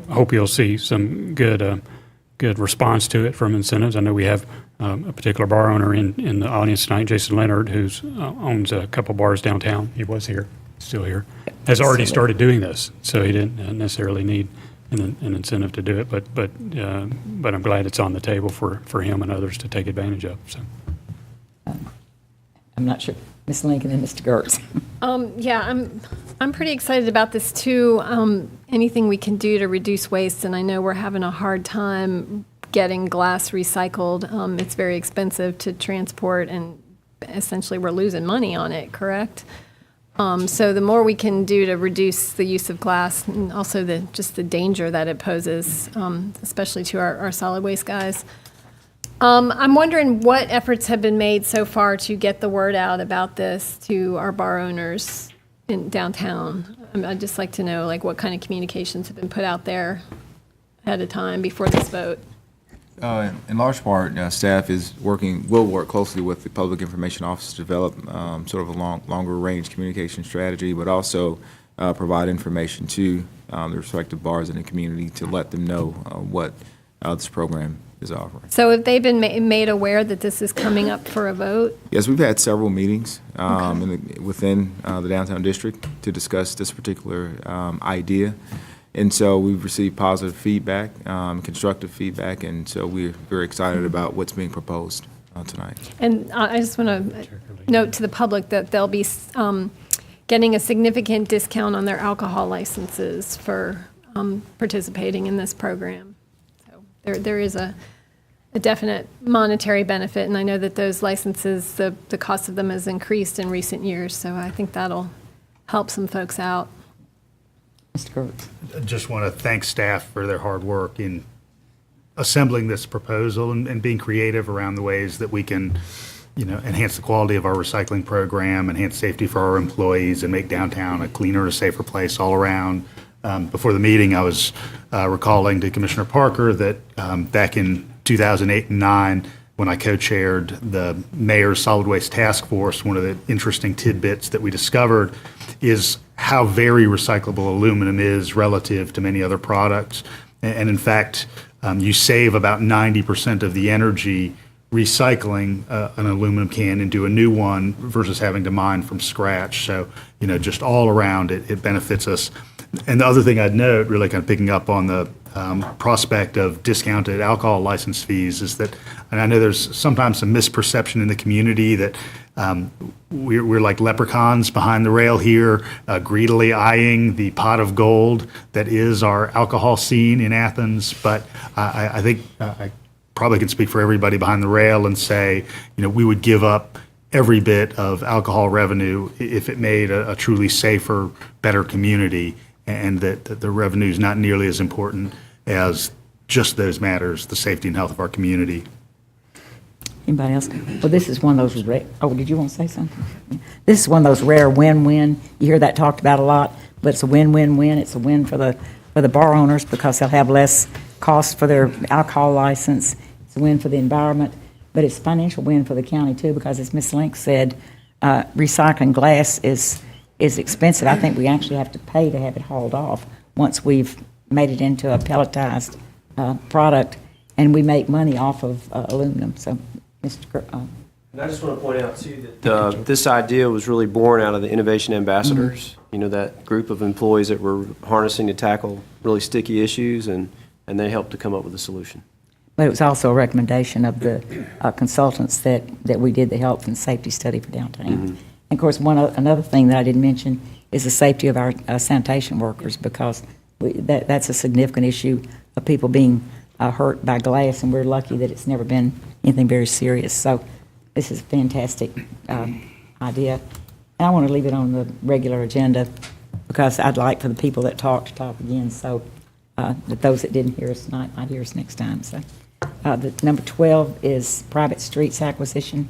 hope you'll see some good response to it from incentives. I know we have a particular bar owner in the audience tonight, Jason Leonard, who owns a couple bars downtown. He was here, still here, has already started doing this, so he didn't necessarily need an incentive to do it, but I'm glad it's on the table for him and others to take advantage of. So, I'm not sure. Ms. Lincoln and Mr. Gertz. Yeah, I'm pretty excited about this too. Anything we can do to reduce waste, and I know we're having a hard time getting glass recycled. It's very expensive to transport, and essentially we're losing money on it, correct? So the more we can do to reduce the use of glass, and also just the danger that it poses, especially to our solid waste guys. I'm wondering what efforts have been made so far to get the word out about this to our bar owners in downtown. I'd just like to know, what kind of communications have been put out there ahead of time before this vote. In large part, staff will work closely with the Public Information Office to develop sort of a longer range communication strategy, but also provide information to the respective bars in the community to let them know what this program is offering. So have they been made aware that this is coming up for a vote? Yes, we've had several meetings within the downtown district to discuss this particular idea. And so we've received positive feedback, constructive feedback, and so we're very excited about what's being proposed tonight. And I just want to note to the public that they'll be getting a significant discount on their alcohol licenses for participating in this program. So there is a definite monetary benefit, and I know that those licenses, the cost of them has increased in recent years, so I think that'll help some folks out. Mr. Gertz. I just want to thank staff for their hard work in assembling this proposal and being creative around the ways that we can, enhance the quality of our recycling program, enhance safety for our employees, and make downtown a cleaner, a safer place all around. Before the meeting, I was recalling to Commissioner Parker that back in 2008 and 9, when I co-chaired the Mayor's Solid Waste Task Force, one of the interesting tidbits that we discovered is how very recyclable aluminum is relative to many other products. And in fact, you save about 90% of the energy recycling an aluminum can into a new one versus having to mine from scratch. So, just all around it benefits us. And the other thing I'd note, really kind of picking up on the prospect of discounted alcohol license fees, is that, and I know there's sometimes some misperception in the community that we're like leprechauns behind the rail here, greedily eyeing the pot of gold that is our alcohol scene in Athens. But I think I probably can speak for everybody behind the rail and say, we would give up every bit of alcohol revenue if it made a truly safer, better community, and that the revenue is not nearly as important as just those matters, the safety and health of our community. Anybody else? Well, this is one of those did you want to say something? This is one of those rare win-win. You hear that talked about a lot, but it's a win-win-win. It's a win for the bar owners because they'll have less cost for their alcohol license. It's a win for the environment, but it's a financial win for the county too, because as Ms. Link said, recycling glass is expensive. I think we actually have to pay to have it hauled off once we've made it into a pelletized product, and we make money off of aluminum. So, Mr. And I just want to point out, too, that this idea was really born out of the Innovation Ambassadors, that group of employees that were harnessing to tackle really sticky issues, and they helped to come up with a solution. But it was also a recommendation of the consultants that we did the health and safety study for downtown. And of course, another thing that I didn't mention is the safety of our sanitation workers, because that's a significant issue of people being hurt by glass, and we're lucky that it's never been anything very serious. So this is a fantastic idea. And I want to leave it on the regular agenda because I'd like for the people that talk to talk again, so that those that didn't hear us tonight might hear us next time. So the number 12 is private streets acquisition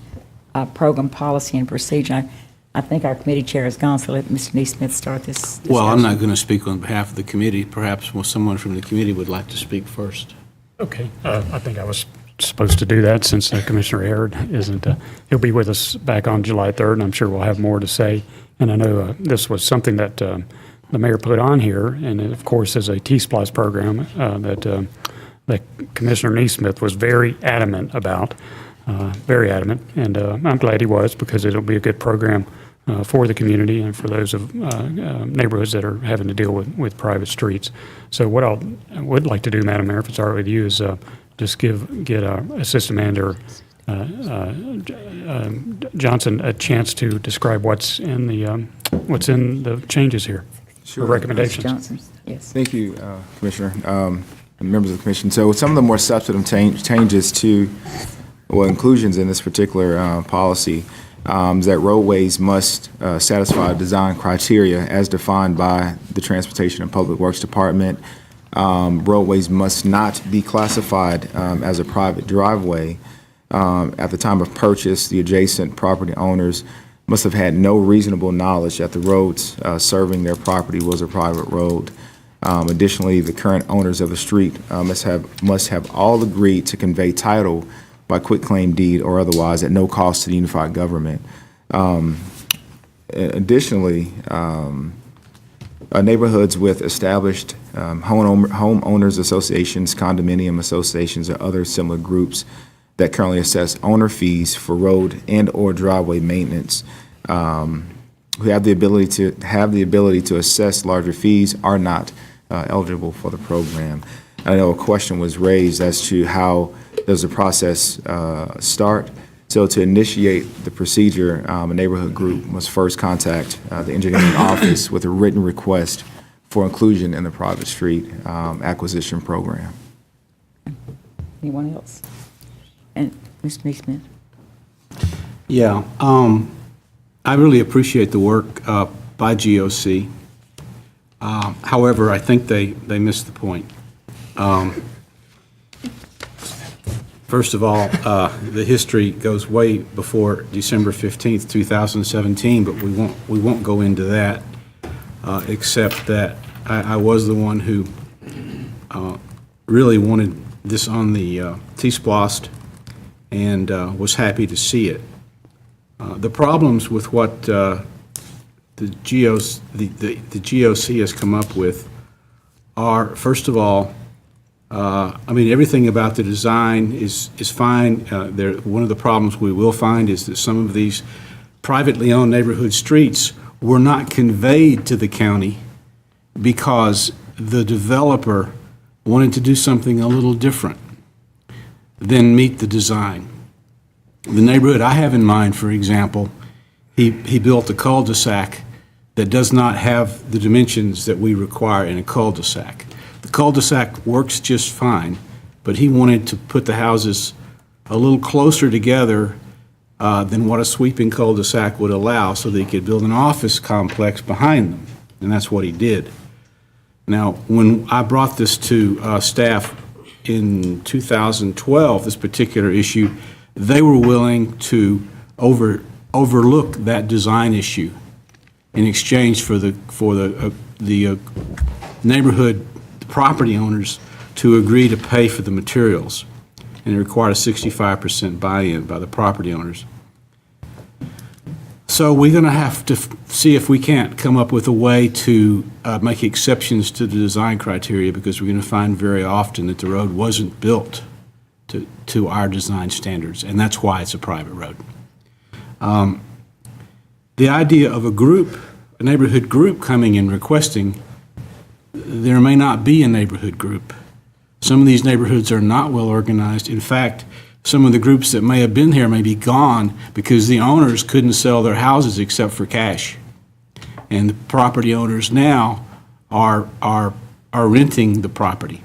program policy and procedure. I think our committee chair is gone, so let Mr. Neesmith start this discussion. Well, I'm not going to speak on behalf of the committee. Perhaps someone from the committee would like to speak first. Okay. I think I was supposed to do that since Commissioner Aird isn't. He'll be with us back on July 3rd, and I'm sure we'll have more to say. And I know this was something that the mayor put on here, and it, of course, is a T-SPLOST program that Commissioner Neesmith was very adamant about, very adamant. And I'm glad he was, because it'll be a good program for the community and for those of neighborhoods that are having to deal with private streets. So what I would like to do, Madam Mayor, if it's all right with you, is just get Assistant Manager Johnson a chance to describe what's in the changes here, Sure. or recommendations. Johnson, yes. Thank you, Commissioner, and members of the commission. So some of the more substantive changes to, inclusions in this particular policy is that roadways must satisfy design criteria as defined by the Transportation and Public Works Department. Roadways must not be classified as a private driveway. At the time of purchase, the adjacent property owners must have had no reasonable knowledge that the roads serving their property was a private road. Additionally, the current owners of the street must have all agreed to convey title by quitclaim deed or otherwise at no cost to the unified government. Additionally, neighborhoods with established homeowners associations, condominium associations, or other similar groups that currently assess owner fees for road and or driveway maintenance, who have the ability to assess larger fees, are not eligible for the program. I know a question was raised as to how does the process start. So to initiate the procedure, a neighborhood group must first contact the engineering office with a written request for inclusion in the private street acquisition program. Anyone else? And Mr. Neesmith? Yeah, I really appreciate the work by GOC. However, I think they missed the point. First of all, the history goes way before December 15th, 2017, but we won't go into that, except that I was the one who really wanted this on the T-Splost and was happy to see it. The problems with what the GOC has come up with are, first of all, I mean, everything about the design is fine. One of the problems we will find is that some of these privately owned neighborhood streets were not conveyed to the county because the developer wanted to do something a little different than meet the design. The neighborhood I have in mind, for example, he built a cul-de-sac that does not have the dimensions that we require in a cul-de-sac. The cul-de-sac works just fine, but he wanted to put the houses a little closer together than what a sweeping cul-de-sac would allow so that he could build an office complex behind them, and that's what he did. Now, when I brought this to staff in 2012, this particular issue, they were willing to overlook that design issue in exchange for the neighborhood property owners to agree to pay for the materials, and it required a 65% buy-in by the property owners. So we're going to have to see if we can't come up with a way to make exceptions to the design criteria, because we're going to find very often that the road wasn't built to our design standards, and that's why it's a private road. The idea of a neighborhood group coming and requesting, there may not be a neighborhood group. Some of these neighborhoods are not well organized. In fact, some of the groups that may have been here may be gone because the owners couldn't sell their houses except for cash. And the property owners now are renting the property.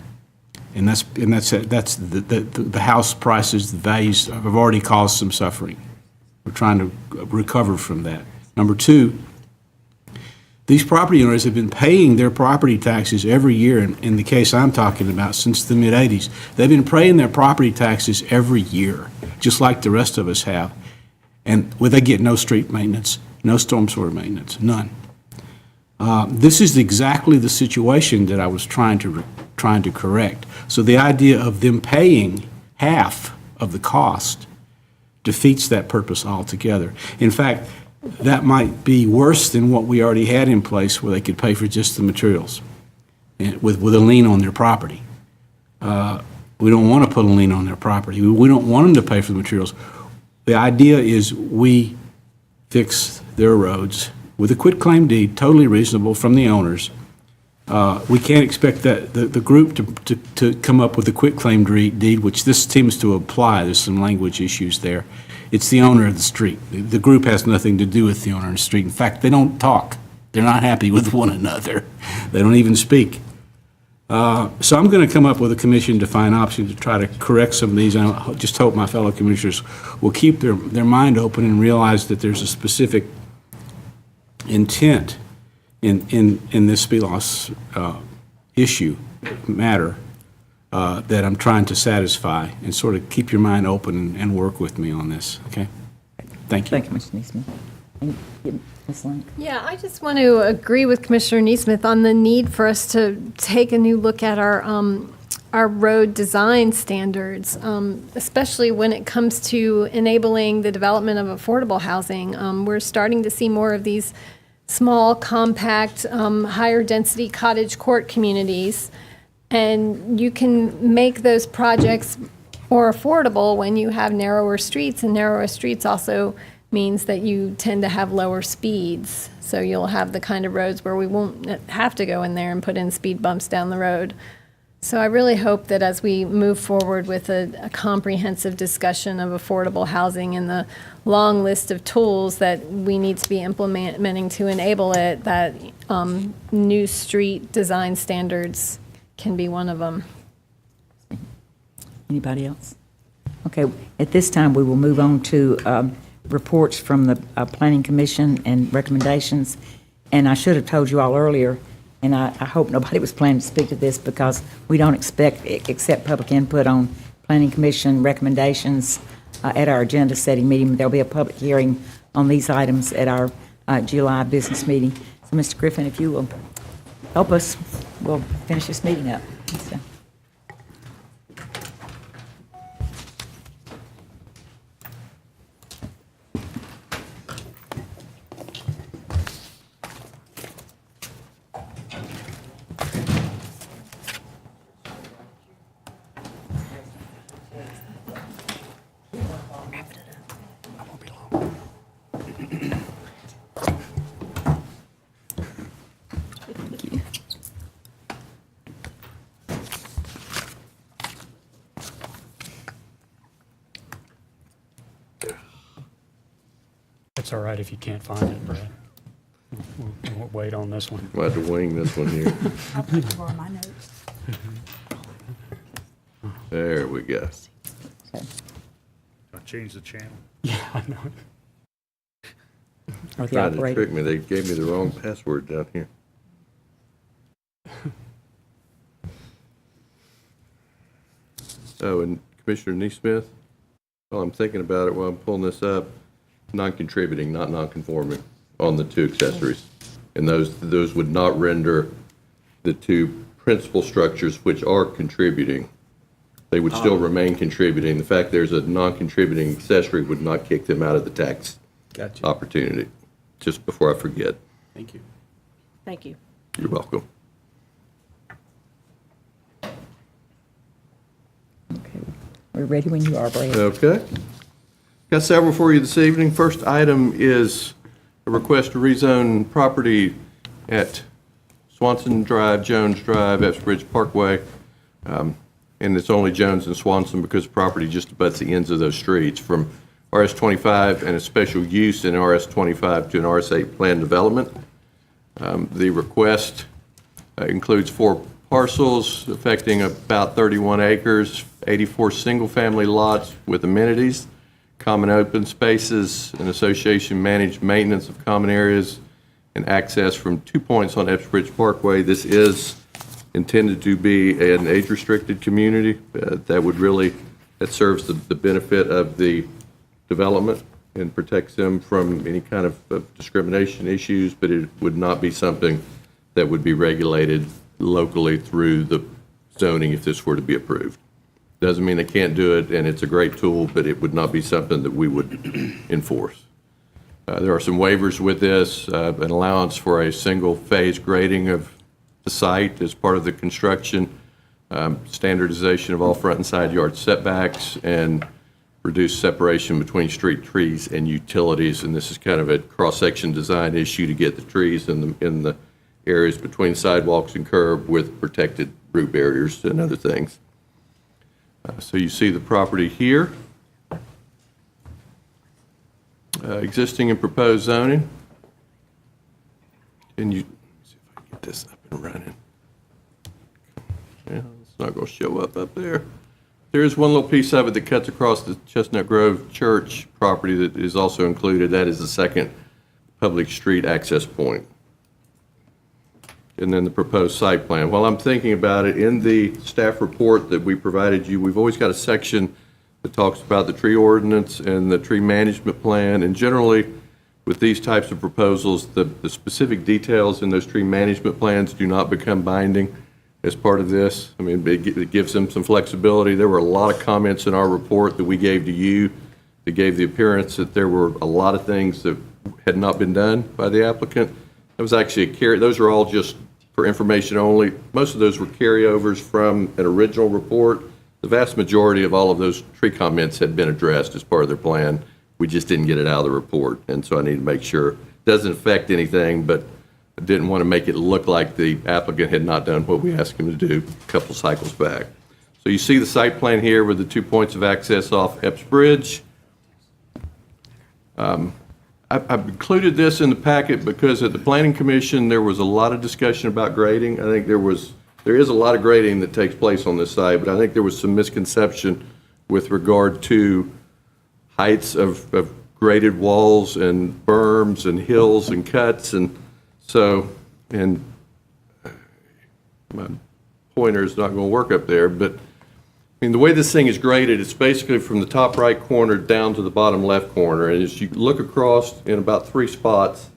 And that's the house prices, the values have already caused some suffering. We're trying to recover from that. Number two, these property owners have been paying their property taxes every year, in the case I'm talking about, since the mid-'80s. They've been paying their property taxes every year, just like the rest of us have. And they get no street maintenance, no storm sewer maintenance, none. This is exactly the situation that I was trying to correct. So the idea of them paying half of the cost defeats that purpose altogether. In fact, that might be worse than what we already had in place, where they could pay for just the materials and with a lien on their property. We don't want to put a lien on their property. We don't want them to pay for the materials. The idea is we fix their roads with a quitclaim deed, totally reasonable from the owners. We can't expect that the group to come up with a quitclaim deed, which this seems to apply. There's some language issues there. It's the owner of the street. The group has nothing to do with the owner of the street. In fact, they don't talk. They're not happy with one another. They don't even speak. So I'm going to come up with a commission-defined option to try to correct some of these. I just hope my fellow commissioners will keep their mind open and realize that there's a specific intent in this SPLOS issue, matter, that I'm trying to satisfy, and sort of keep your mind open and work with me on this, okay? Thank you. Thank you, Mr. Neesmith. Ms. Link? Yeah, I just want to agree with Commissioner Neesmith on the need for us to take a new look at our road design standards, especially when it comes to enabling the development of affordable housing. We're starting to see more of these small, compact, higher density cottage court communities, and you can make those projects more affordable when you have narrower streets, and narrower streets also means that you tend to have lower speeds. So you'll have the kind of roads where we won't have to go in there and put in speed bumps down the road. So I really hope that as we move forward with a comprehensive discussion of affordable housing and the long list of tools that we need to be implementing to enable it, that new street design standards can be one of them. Anybody else? Okay, at this time, we will move on to reports from the Planning Commission and recommendations. And I should have told you all earlier, and I hope nobody was planning to speak to this because we don't accept public input on Planning Commission recommendations at our agenda setting meeting. There'll be a public hearing on these items at our July business meeting. So, Mr. Griffin, if you will help us, we'll finish this meeting up. So. It's all right if you can't find it, Brad. We'll wait on this one. We'll have to wing this one here. I'll put it on my notes. There we go. I changed the channel. Yeah, I know. Or the Trying to operator. trick me. They gave me the wrong password down here. Oh, and Commissioner Neesmith, while I'm thinking about it, while I'm pulling this up, non-contributing, not non-conforming on the two accessories. And those would not render the two principal structures which are contributing. They would still remain contributing. The fact there's a non-contributing accessory would not kick them out of the tax Gotcha. opportunity. Just before I forget. Thank you. Thank you. You're welcome. We're ready when you are, Brad. Okay. Got several for you this evening. First item is a request to rezone property at Swanson Drive, Jones Drive, Epps Bridge Parkway. And it's only Jones and Swanson because the property just abuts the ends of those streets from RS-25 and a special use in RS-25 to an RS-8 planned development. The request includes 4 parcels affecting about 31 acres, 84 single-family lots with amenities, common open spaces, and association-managed maintenance of common areas, and access from 2 points on Epps Bridge Parkway. This is intended to be an age-restricted community. That serves the benefit of the development and protects them from any kind of discrimination issues, but it would not be something that would be regulated locally through the zoning if this were to be approved. Doesn't mean they can't do it, and it's a great tool, but it would not be something that we would enforce. There are some waivers with this, an allowance for a single-phase grading of the site as part of the construction, standardization of all front and side yard setbacks, and reduced separation between street trees and utilities. And this is kind of a cross-section design issue to get the trees in the areas between sidewalks and curb with protected root barriers and other things. So you see the property here. Existing and proposed zoning. And you see if I can get this up and running. Yeah, it's not going to show up there. There is one little piece of it that cuts across the Chestnut Grove Church property that is also included. That is the second public street access point. And then the proposed site plan. While I'm thinking about it, in the staff report that we provided you, we've always got a section that talks about the tree ordinance and the tree management plan. And generally, with these types of proposals, the specific details in those tree management plans do not become binding as part of this. I mean, it gives them some flexibility. There were a lot of comments in our report that we gave to you that gave the appearance that there were a lot of things that had not been done by the applicant. That was actually those are all just for information only. Most of those were carryovers from an original report. The vast majority of all of those tree comments had been addressed as part of their plan. We just didn't get it out of the report, and so I need to make sure it doesn't affect anything, but I didn't want to make it look like the applicant had not done what we asked him to do a couple cycles back. So you see the site plan here with the 2 points of access off Epps Bridge. I've included this in the packet because at the Planning Commission, there was a lot of discussion about grading. I think there is a lot of grading that takes place on this site, but I think there was some misconception with regard to heights of graded walls and berms and hills and cuts. And so, and my pointer's not going to work up there, but, I mean, the way this thing is graded, it's basically from the top right corner down to the bottom left corner, and as you look across in about 3 spots,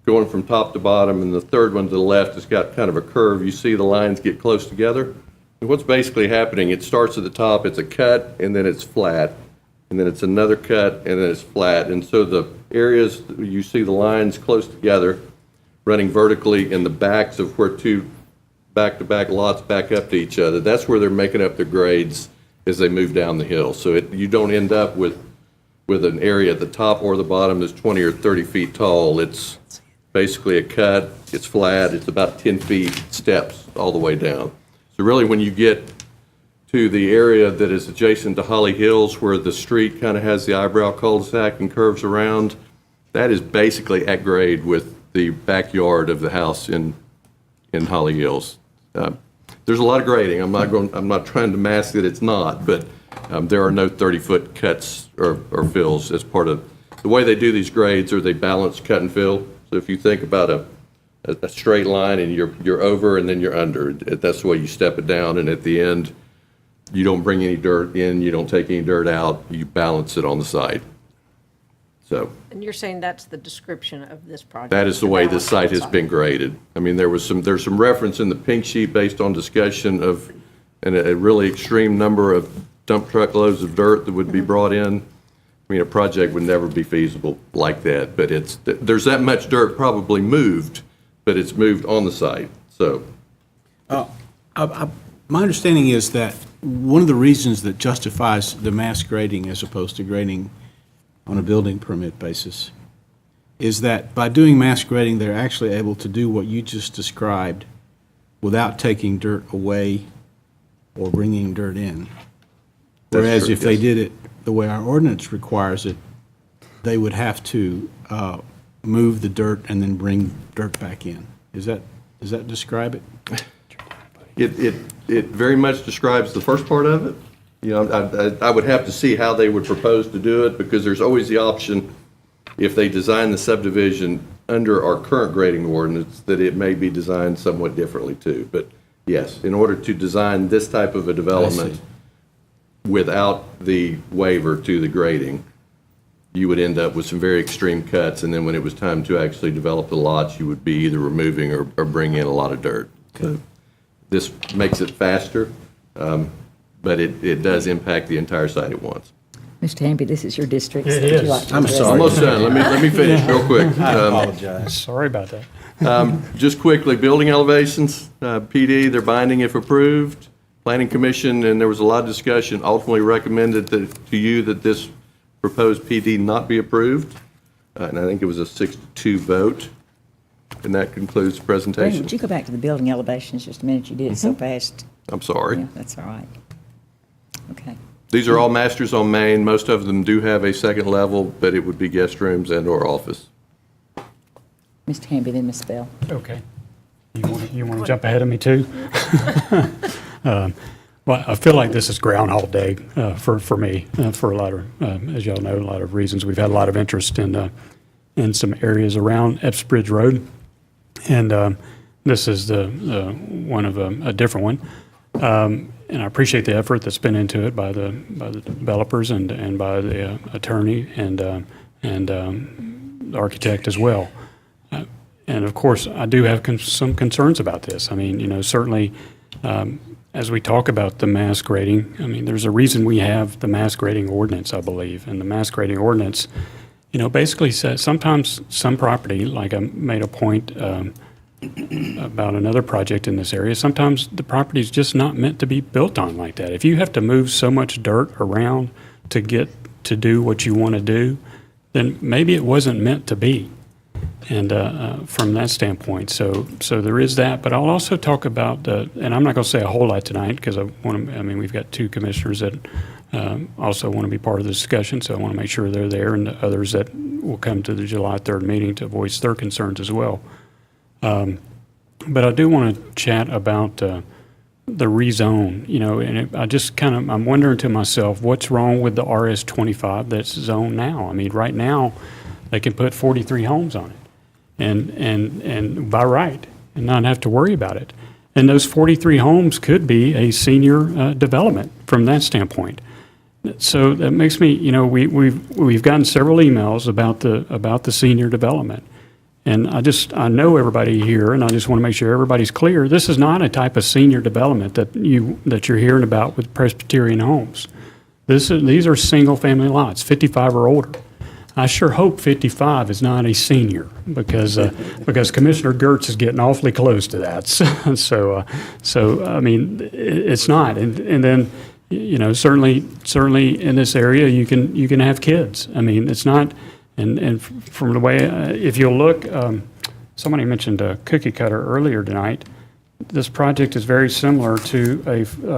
going from top to bottom, and the third one to the left has got kind of a curve. You see the lines get close together. And what's basically happening, it starts at the top, it's a cut, and then it's flat, and then it's another cut, and then it's flat. And so the areas, you see the lines close together, running vertically in the backs of where 2 back-to-back lots back up to each other. That's where they're making up their grades as they move down the hill. So you don't end up with an area at the top or the bottom that's 20 or 30 feet tall. It's basically a cut, it's flat, it's about 10 feet steps all the way down. So really when you get to the area that is adjacent to Holly Hills where the street kind of has the eyebrow cul-de-sac and curves around, that is basically at grade with the backyard of the house in Holly Hills. There's a lot of grading. I'm not trying to mask that it's not, but there are no 30-foot cuts or fills as part of the way they do these grades, or they balance cut and fill. So if you think about a straight line and you're over and then you're under, that's the way you step it down. And at the end, you don't bring any dirt in, you don't take any dirt out, you balance it on the site. So. And you're saying that's the description of this project? That is the way this site has been graded. I mean, there's some reference in the pink sheet based on discussion of a really extreme number of dump truck loads of dirt that would be brought in. I mean, a project would never be feasible like that, but there's that much dirt probably moved, but it's moved on the site, so. My understanding is that one of the reasons that justifies the mass grading as opposed to grading on a building permit basis is that by doing mass grading, they're actually able to do what you just described without taking dirt away or bringing dirt in. Whereas true, if they yes. did it the way our ordinance requires it, they would have to move the dirt and then bring dirt back in. Does that describe it? It very much describes the first part of it. You know, I would have to see how they would propose to do it, because there's always the option, if they design the subdivision under our current grading ordinance, that it may be designed somewhat differently too. But yes, in order to design this type of a development without the waiver to the grading, you would end up with some very extreme cuts, and then when it was time to actually develop the lots, you would be either removing or bringing in a lot of dirt. So this makes it faster, but it does impact the entire site at once. Mr. Hamby, this is your district. It Would you is. like to I'm address sorry. it? Almost done. Let me finish real quick. I apologize. Sorry about that. Just quickly, building elevations, PD, they're binding if approved. Planning Commission, and there was a lot of discussion, ultimately recommended to you that this proposed PD not be approved. And I think it was a 6-2 vote. And that concludes the Brandon, presentation. would you go back to the building elevations just a minute? You did it so fast. I'm sorry. Yeah, that's all right. Okay. These are all masters on main. Most of them do have a second level, but it would be guest rooms and/or office. Mr. Hamby, then Ms. Bell. Okay. You want to jump ahead of me too? Well, I feel like this is Groundhog Day for me, for a lot of, as y'all know, a lot of reasons. We've had a lot of interest in some areas around Epps Bridge Road, and this is the one of a different one. And I appreciate the effort that's been into it by the developers and by the attorney and the architect as well. And of course, I do have some concerns about this. I mean, you know, certainly. As we talk about the mass grading, I mean, there's a reason we have the mass grading ordinance, I believe. And the mass grading ordinance, you know, basically says sometimes some property, like I made a point about another project in this area, sometimes the property is just not meant to be built on like that. If you have to move so much dirt around to get to do what you want to do, then maybe it wasn't meant to be. And from that standpoint, so there is that. But I'll also talk about, and I'm not going to say a whole lot tonight because I mean, we've got two commissioners that also want to be part of the discussion, so I want to make sure they're there, and the others that will come to the July 3rd meeting to voice their concerns as well. But I do want to chat about the rezone, you know, and I'm wondering to myself, what's wrong with the RS-25 that's zoned now? I mean, right now, they can put 43 homes on it, and by right, and not have to worry about it. And those 43 homes could be a senior development from that standpoint. So that makes me, you know, we've gotten several emails about the senior development. And I know everybody here, and I just want to make sure everybody's clear. This is not a type of senior development that you're hearing about with Presbyterian homes. These are single-family lots, 55 or older. I sure hope 55 is not a senior, because Commissioner Gertz is getting awfully close to that. So I mean, it's not. And then, you know, certainly in this area, you can have kids. I mean, it's not. And from the way, if you'll look, somebody mentioned a cookie cutter earlier tonight. This project is very similar to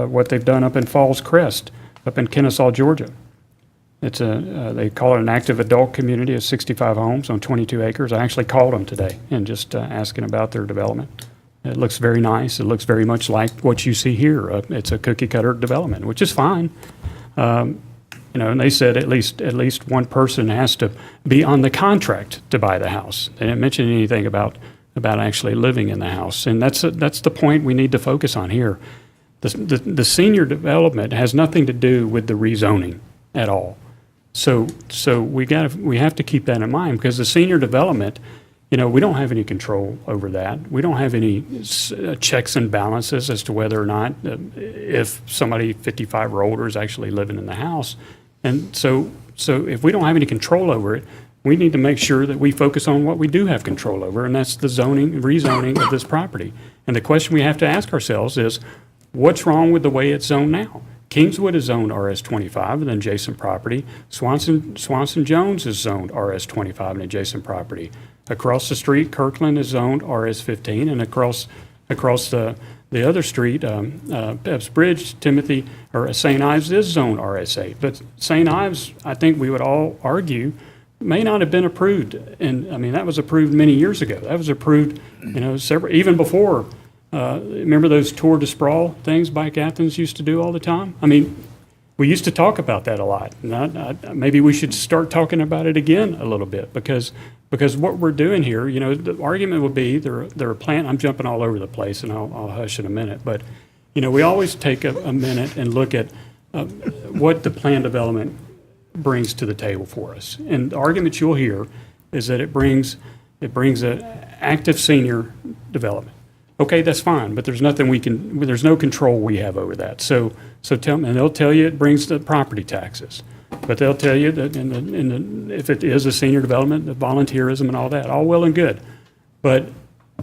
what they've done up in Falls Crest, up in Kennesaw, Georgia. It's they call it an active adult community of 65 homes on 22 acres. I actually called them today and just asking about their development. It looks very nice. It looks very much like what you see here. It's a cookie cutter development, which is fine. You know, and they said at least one person has to be on the contract to buy the house. They didn't mention anything about actually living in the house, and that's the point we need to focus on here. The senior development has nothing to do with the rezoning at all. So we have to keep that in mind, because the senior development, you know, we don't have any control over that. We don't have any checks and balances as to whether or not if somebody 55 or older is actually living in the house. And so if we don't have any control over it, we need to make sure that we focus on what we do have control over, and that's the rezoning of this property. And the question we have to ask ourselves is, what's wrong with the way it's zoned now? Kingswood is zoned RS25, an adjacent property. Swanson Jones is zoned RS25, an adjacent property. Across the street, Kirkland is zoned RS15, and across the other street, Epps Bridge, St. Ives is zoned RS8. But St. Ives, I think we would all argue, may not have been approved. And I mean, that was approved many years ago. That was approved, you know, even before. Remember those Tour de Sprawl things Bike Athens used to do all the time? I mean, we used to talk about that a lot. And maybe we should start talking about it again a little bit, because what we're doing here, you know, the argument would be they're a plan. I'm jumping all over the place, and I'll hush in a minute. But, you know, we always take a minute and look at what the plan development brings to the table for us. And the argument you'll hear is that it brings an active senior development. Okay, that's fine, but there's no control we have over that. So they'll tell you it brings the property taxes, but they'll tell you that if it is a senior development, the volunteerism and all that, all well and good. But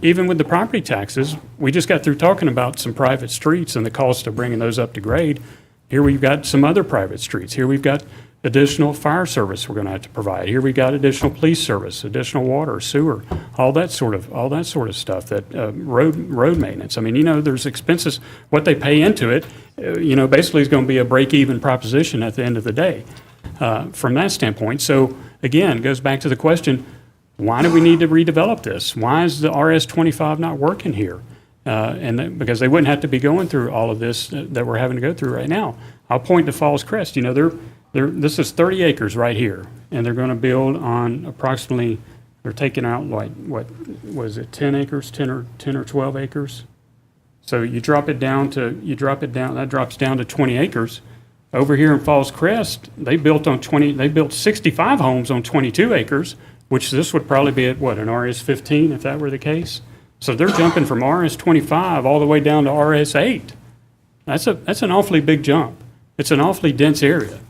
even with the property taxes, we just got through talking about some private streets and the cost of bringing those up to grade. Here we've got some other private streets. Here we've got additional fire service we're going to have to provide. Here we got additional police service, additional water, sewer, all that sort of stuff. That road maintenance. I mean, you know, there's expenses. What they pay into it, you know, basically is going to be a break-even proposition at the end of the day, from that standpoint. So again, it goes back to the question: why do we need to redevelop this? Why is the RS25 not working here? Because they wouldn't have to be going through all of this that we're having to go through right now. I'll point to Falls Crest. You know, this is 30 acres right here, and they're going to build on approximately, they're taking out like, what was it, 10 acres, 10 or 12 acres? So that drops down to 20 acres. Over here in Falls Crest, they built 65 homes on 22 acres, which this would probably be at what, an RS15 if that were the case? So they're jumping from RS25 all the way down to RS8. That's an awfully big jump. It's an awfully dense area.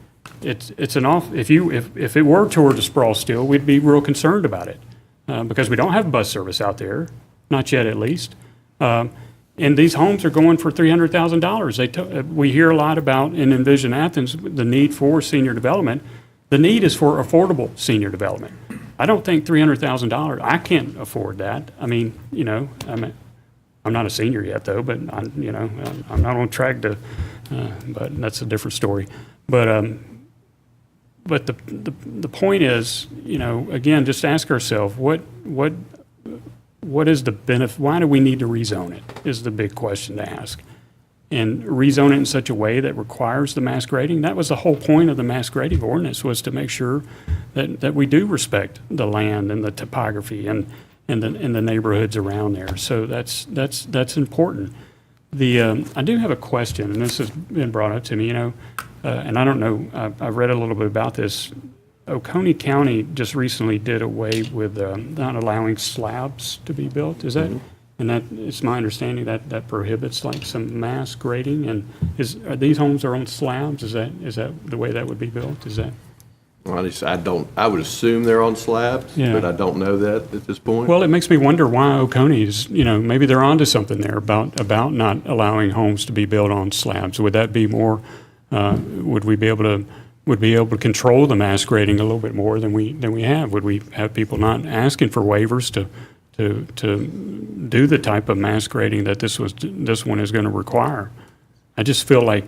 If it were Tour de Sprawl still, we'd be real concerned about it, because we don't have bus service out there, not yet at least. And these homes are going for $300,000. We hear a lot about in Envision Athens the need for senior development. The need is for affordable senior development. I don't think $300,000. I can't afford that. I mean, you know, I'm not a senior yet though, but I'm not on track to. But that's a different story. But the point is, you know, again, just ask ourselves what is the benefit? Why do we need to rezone it? Is the big question to ask. And rezone it in such a way that requires the mass grading. That was the whole point of the mass grading ordinance, was to make sure that we do respect the land and the topography and the neighborhoods around there. So that's important. I do have a question, and this has been brought up to me, and I don't know, I've read a little bit about this. Oconee County just recently did away with not allowing slabs to be built. Is that, and that, it's my understanding that that prohibits like some mass grading, and are these homes are on slabs? Is that the way that would be built? Is that? Well, I would assume they're on slabs, Yeah. but I don't know that at this point. Well, it makes me wonder why Oconee is, maybe they're onto something there about not allowing homes to be built on slabs. Would that be more, would we be able to control the mass grading a little bit more than we have? Would we have people not asking for waivers to do the type of mass grading that this one is going to require? I just feel like,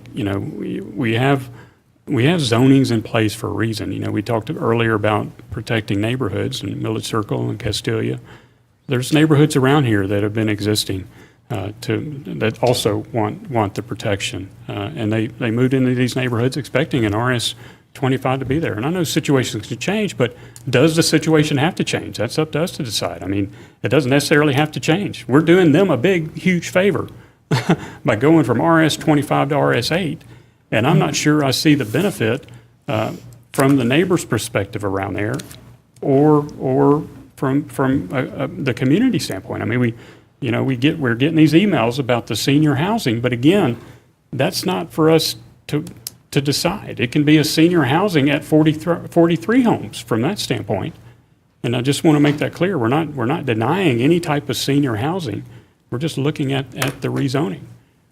we have zonings in place for a reason. We talked earlier about protecting neighborhoods in Milledge Circle and Castalia. There's neighborhoods around here that have been existing that also want the protection. And they moved into these neighborhoods expecting an RS 25 to be there. And I know situations can change, but does the situation have to change? That's up to us to decide. I mean, it doesn't necessarily have to change. We're doing them a big, huge favor by going from RS 25 to RS 8. And I'm not sure I see the benefit from the neighbor's perspective around there, or from the community standpoint. I mean, we're getting these emails about the senior housing, but again, that's not for us to decide. It can be a senior housing at 43 homes from that standpoint. And I just want to make that clear. We're not denying any type of senior housing. We're just looking at the rezoning.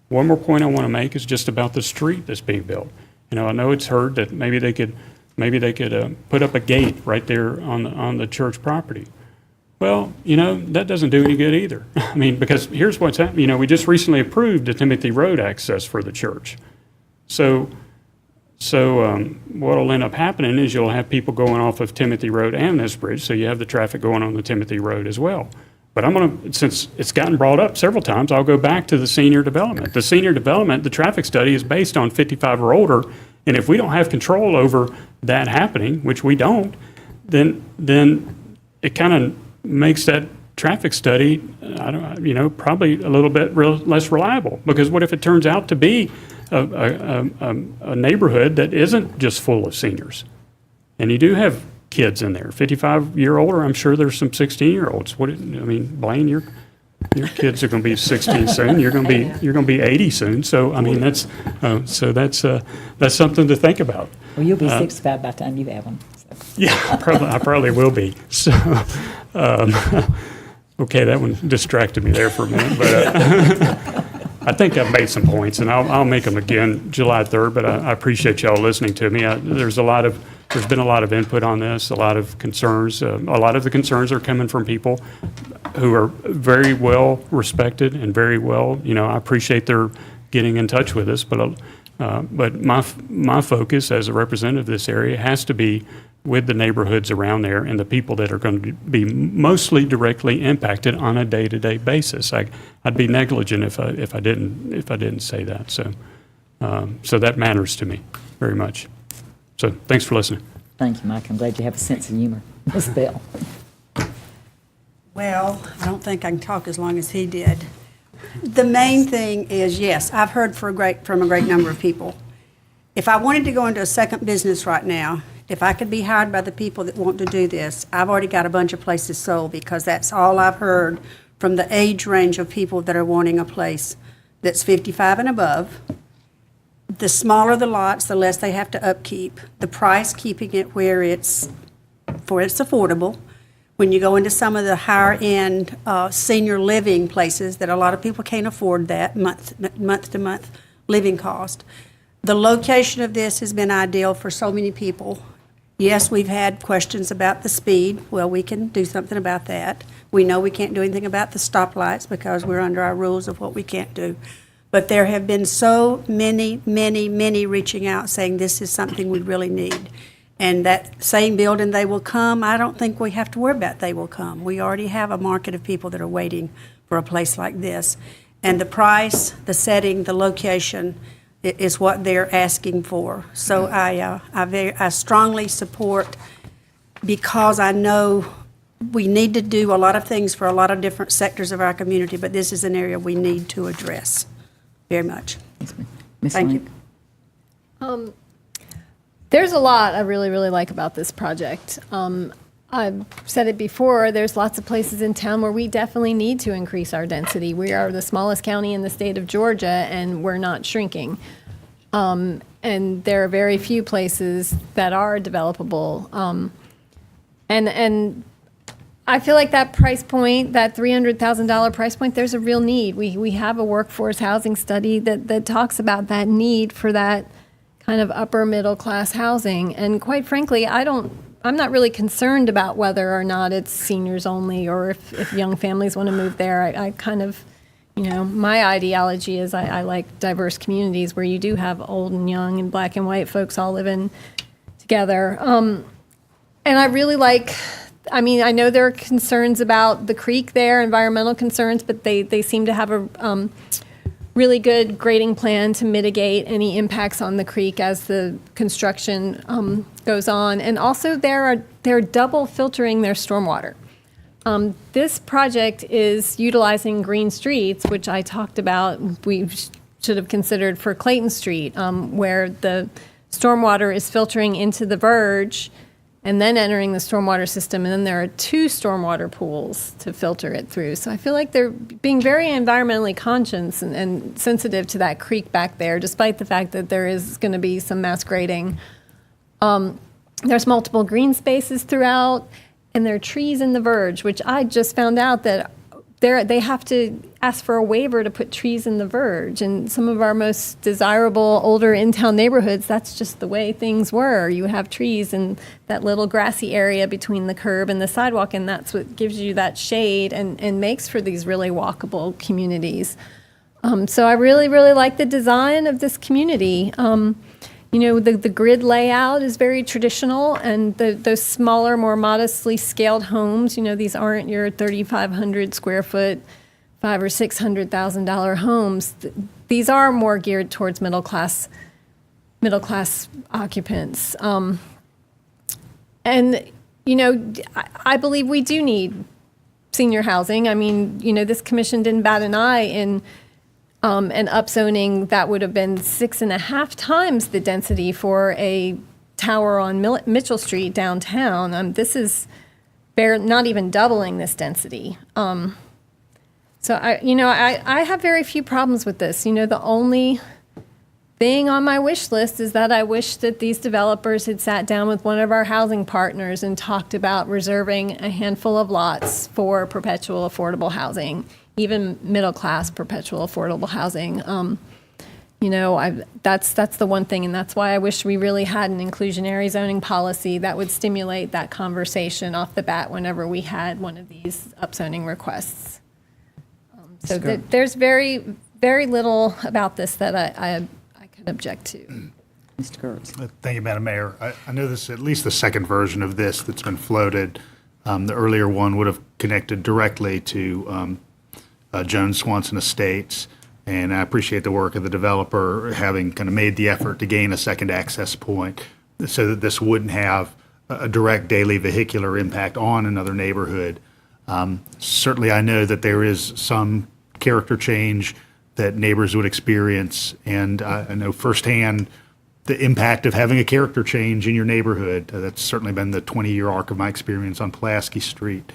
One more point I want to make is just about the street that's being built. I know it's heard that maybe they could put up a gate right there on the church property. Well, that doesn't do any good either. I mean, because here's what's happening. We just recently approved the Timothy Road access for the church. So what'll end up happening is you'll have people going off of Timothy Road and this bridge, so you have the traffic going on the Timothy Road as well. But since it's gotten brought up several times, I'll go back to the senior development. The senior development, the traffic study is based on 55 or older, and if we don't have control over that happening, which we don't, then it kind of makes that traffic study, probably a little bit less reliable. Because what if it turns out to be a neighborhood that isn't just full of seniors, and you do have kids in there, 55-year older? I'm sure there's some 16-year-olds. Blaine, your kids are going to be 16 soon. You're going to be 80 soon. So that's something to think about. Well, you'll be 65 by the time you have them. So. Yeah, I probably will be. So, okay, that one distracted me there for a minute, but I think I've made some points, and I'll make them again July 3rd. But I appreciate y'all listening to me. There's been a lot of input on this, a lot of concerns. A lot of the concerns are coming from people who are very well respected and very well, I appreciate their getting in touch with us, but my focus as a representative of this area has to be with the neighborhoods around there and the people that are going to be mostly directly impacted on a day-to-day basis. I'd be negligent if I didn't say that. So that matters to me very much. So thanks for listening. Thank you, Mike. I'm glad you have a sense of humor. Ms. Bell. Well, I don't think I can talk as long as he did. The main thing is, yes, I've heard from a great number of people. If I wanted to go into a second business right now, if I could be hired by the people that want to do this, I've already got a bunch of places sold, because that's all I've heard from the age range of people that are wanting a place that's 55 and above. The smaller the lots, the less they have to upkeep. The price, keeping it where it's affordable. When you go into some of the higher-end senior living places that a lot of people can't afford that month-to-month living cost. The location of this has been ideal for so many people. Yes, we've had questions about the speed. Well, we can do something about that. We know we can't do anything about the stoplights because we're under our rules of what we can't do. But there have been so many reaching out saying this is something we really need. And that same building, they will come, I don't think we have to worry about they will come. We already have a market of people that are waiting for a place like this. And the price, the setting, the location is what they're asking for. So I strongly support, because I know we need to do a lot of things for a lot of different sectors of our community, but this is an area we need to address. very much. Ms. Thank Link? you. There's a lot I really, really like about this project. I've said it before, there's lots of places in town where we definitely need to increase our density. We are the smallest county in the state of Georgia, and we're not shrinking. And there are very few places that are developable. And I feel like that price point, that $300,000 price point, there's a real need. We have a workforce housing study that talks about that need for that kind of upper middle class housing. And quite frankly, I'm not really concerned about whether or not it's seniors only or if young families want to move there. I kind of, my ideology is I like diverse communities where you do have old and young and black and white folks all living together. And I really like, I know there are concerns about the creek there, environmental concerns, but they seem to have a really good grading plan to mitigate any impacts on the creek as the construction goes on. And also they're double filtering their stormwater. This project is utilizing green streets, which I talked about we should have considered for Clayton Street, where the stormwater is filtering into the verge and then entering the stormwater system, and then there are 2 stormwater pools to filter it through. So I feel like they're being very environmentally conscious and sensitive to that creek back there, despite the fact that there is going to be some mass grading. There's multiple green spaces throughout, and there are trees in the verge, which I just found out that they have to ask for a waiver to put trees in the verge. And some of our most desirable older in-town neighborhoods, that's just the way things were. You have trees in that little grassy area between the curb and the sidewalk, and that's what gives you that shade and makes for these really walkable communities. So I really, really like the design of this community. The grid layout is very traditional, and those smaller, more modestly scaled homes, these aren't your 3,500 square foot, $500,000 or $600,000 homes. These are more geared towards middle class occupants. And I believe we do need senior housing. This commission didn't bat an eye in an upzoning that would have been 6.5 times the density for a tower on Mitchell Street downtown. This is not even doubling this density. So I have very few problems with this. The only thing on my wish list is that I wish that these developers had sat down with one of our housing partners and talked about reserving a handful of lots for perpetual affordable housing, even middle-class perpetual affordable housing. That's the one thing, and that's why I wish we really had an inclusionary zoning policy that would stimulate that conversation off the bat whenever we had one of these upzoning requests. There's very, very little about this that I could object to. Mr. Gertz. Thank you, Madam Mayor. I know this, at least the second version of this that's been floated, the earlier one would have connected directly to Jones Swanson Estates, and I appreciate the work of the developer having kind of made the effort to gain a second access point so that this wouldn't have a direct daily vehicular impact on another neighborhood. Certainly I know that there is some character change that neighbors would experience, and I know firsthand the impact of having a character change in your neighborhood. That's certainly been the 20-year arc of my experience on Pulaski Street.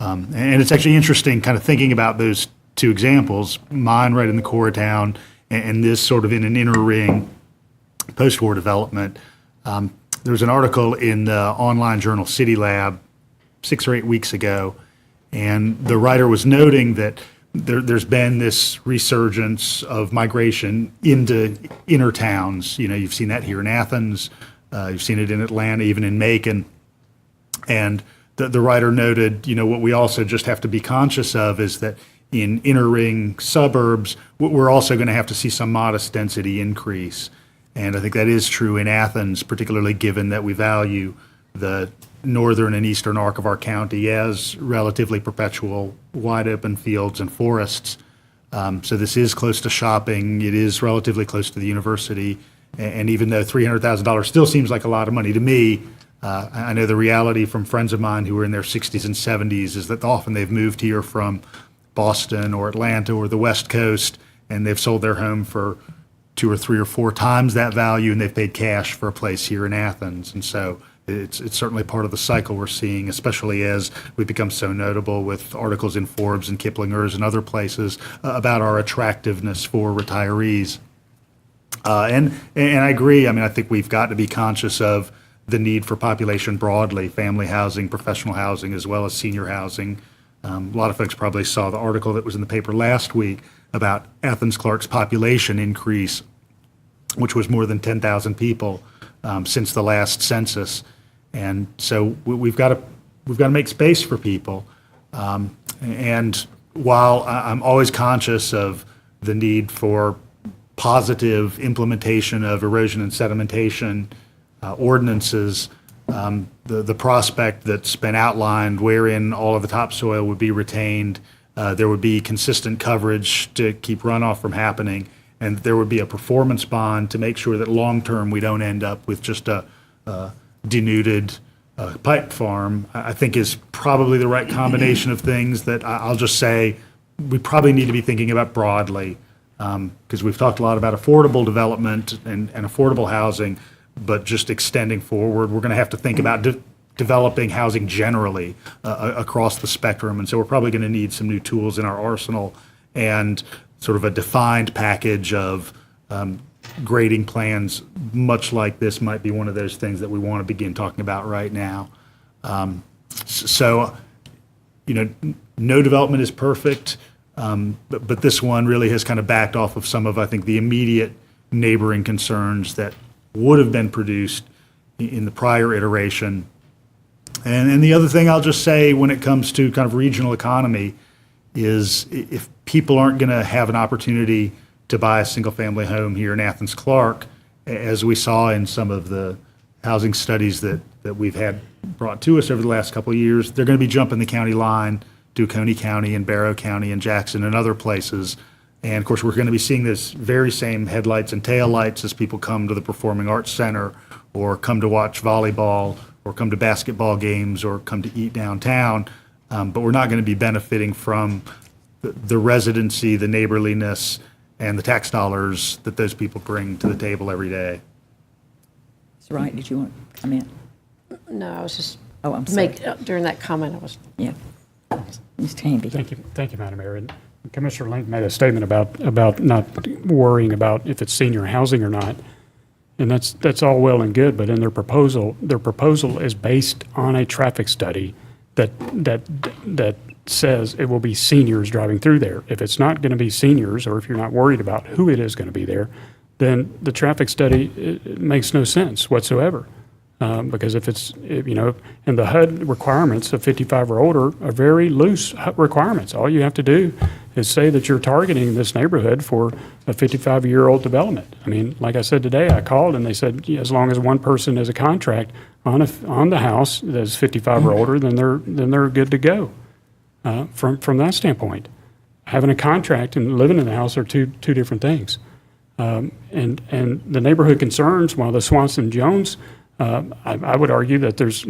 And it's actually interesting kind of thinking about those 2 examples, mine right in the core of town and this sort of in an inner ring post-war development. There was an article in the online journal City Lab 6 or 8 weeks ago, and the writer was noting that there's been this resurgence of migration into inner towns. You've seen that here in Athens, you've seen it in Atlanta, even in Macon. And the writer noted, what we also just have to be conscious of is that in inner ring suburbs, we're also going to have to see some modest density increase. And I think that is true in Athens, particularly given that we value the northern and eastern arc of our county as relatively perpetual, wide open fields and forests. So this is close to shopping. It is relatively close to the university. And even though $300,000 still seems like a lot of money to me, I know the reality from friends of mine who are in their 60s and 70s is that often they've moved here from Boston or Atlanta or the West Coast, and they've sold their home for 2 or 3 or 4 times that value, and they've paid cash for a place here in Athens. And so it's certainly part of the cycle we're seeing, especially as we become so notable with articles in Forbes and Kiplinger's and other places about our attractiveness for retirees. And I agree. I mean, I think we've got to be conscious of the need for population broadly, family housing, professional housing, as well as senior housing. A lot of folks probably saw the article that was in the paper last week about Athens-Clarke's population increase, which was more than 10,000 people since the last census. And so we've got to make space for people. And while I'm always conscious of the need for positive implementation of erosion and sedimentation ordinances, the prospect that's been outlined wherein all of the topsoil would be retained, there would be consistent coverage to keep runoff from happening, and there would be a performance bond to make sure that long-term we don't end up with just a denuded pipe farm, I think is probably the right combination of things that I'll just say we probably need to be thinking about broadly, because we've talked a lot about affordable development and affordable housing, but just extending forward, we're going to have to think about developing housing generally across the spectrum. And so we're probably going to need some new tools in our arsenal, and sort of a defined package of grading plans, much like this, might be one of those things that we want to begin talking about right now. So, no development is perfect, but this one really has kind of backed off of some of, I think, the immediate neighboring concerns that would have been produced in the prior iteration. And the other thing I'll just say when it comes to kind of regional economy is if people aren't going to have an opportunity to buy a single-family home here in Athens-Clarke, as we saw in some of the housing studies that we've had brought to us over the last couple of years, they're going to be jumping the county line to Oconee County and Barrow County and Jackson and other places. And of course, we're going to be seeing this very same headlights and taillights as people come to the Performing Arts Center, or come to watch volleyball, or come to basketball games, or come to eat downtown. But we're not going to be benefiting from the residency, the neighborliness, and the tax dollars that those people bring to the table every day. That's right. Did you want to comment? No, I was just, I'm sorry. during that comment, I was. Yeah. Mr. Hamby. Thank you, Madam Mayor. And Commissioner Link made a statement about not worrying about if it's senior housing or not. And that's all well and good, but in their proposal is based on a traffic study that says it will be seniors driving through there. If it's not going to be seniors, or if you're not worried about who it is going to be there, then the traffic study it makes no sense whatsoever. Because if it's, and the HUD requirements of 55 or older are very loose requirements. All you have to do is say that you're targeting this neighborhood for a 55-year-old development. I mean, like I said today, I called and they said, as long as one person has a contract on the house that's 55 or older, then they're good to go. From that standpoint, having a contract and living in the house are two different things. And the neighborhood concerns, while the Swanson Jones, I would argue that there's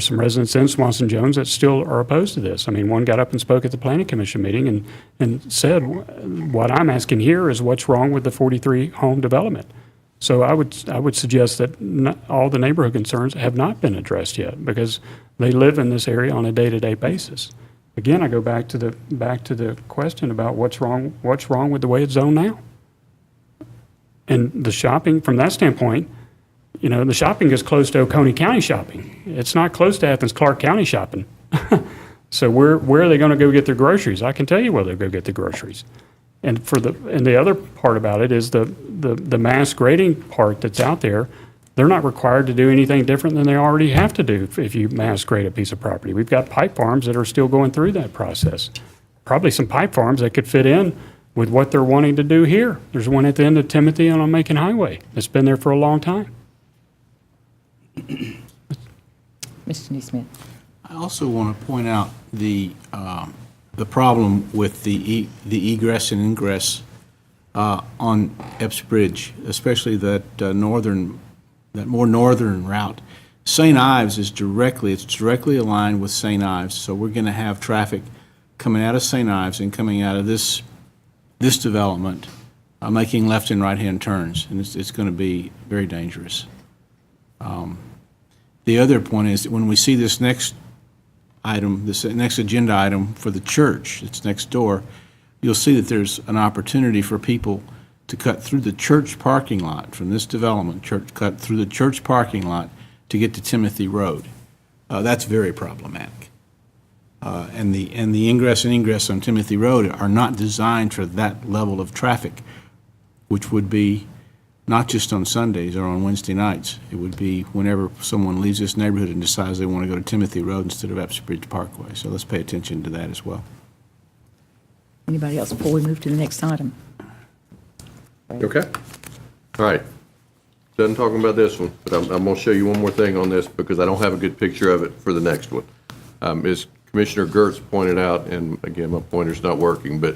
some residents in Swanson Jones that still are opposed to this. I mean, one got up and spoke at the Planning Commission meeting and said, what I'm asking here is what's wrong with the 43 home development. So I would suggest that all the neighborhood concerns have not been addressed yet, because they live in this area on a day-to-day basis. Again, I go back to the question about what's wrong with the way it's zoned now. And the shopping, from that standpoint, the shopping is close to Oconee County shopping. It's not close to Athens-Clarke County shopping. So where are they going to go get their groceries? I can tell you where they'll go get the groceries. And the other part about it is the mass grading part that's out there. They're not required to do anything different than they already have to do if you mass grade a piece of property. We've got pipe farms that are still going through that process. Probably some pipe farms that could fit in with what they're wanting to do here. There's one at the end of Timothy and on Macon Highway that's been there for a long time. Mr. Neesmith. I also want to point out the problem with the egress and ingress on Epps Bridge, especially that more northern route. St. Ives is directly aligned with St. Ives, so we're going to have traffic coming out of St. Ives and coming out of this this development making left and right-hand turns, and it's going to be very dangerous. The other point is that when we see this next item, this next agenda item for the church that's next door, you'll see that there's an opportunity for people to cut through the church parking lot from this development, cut through the church parking lot to get to Timothy Road. That's very problematic. And the ingress and egress on Timothy Road are not designed for that level of traffic, which would be not just on Sundays or on Wednesday nights. It would be whenever someone leaves this neighborhood and decides they want to go to Timothy Road instead of Epps Bridge Parkway. So let's pay attention to that as well. Anybody else before we move to the next item? Okay. All right. Done talking about this one, but I'm going to show you one more thing on this because I don't have a good picture of it for the next one. As Commissioner Gertz pointed out, and again, my pointer's not working, but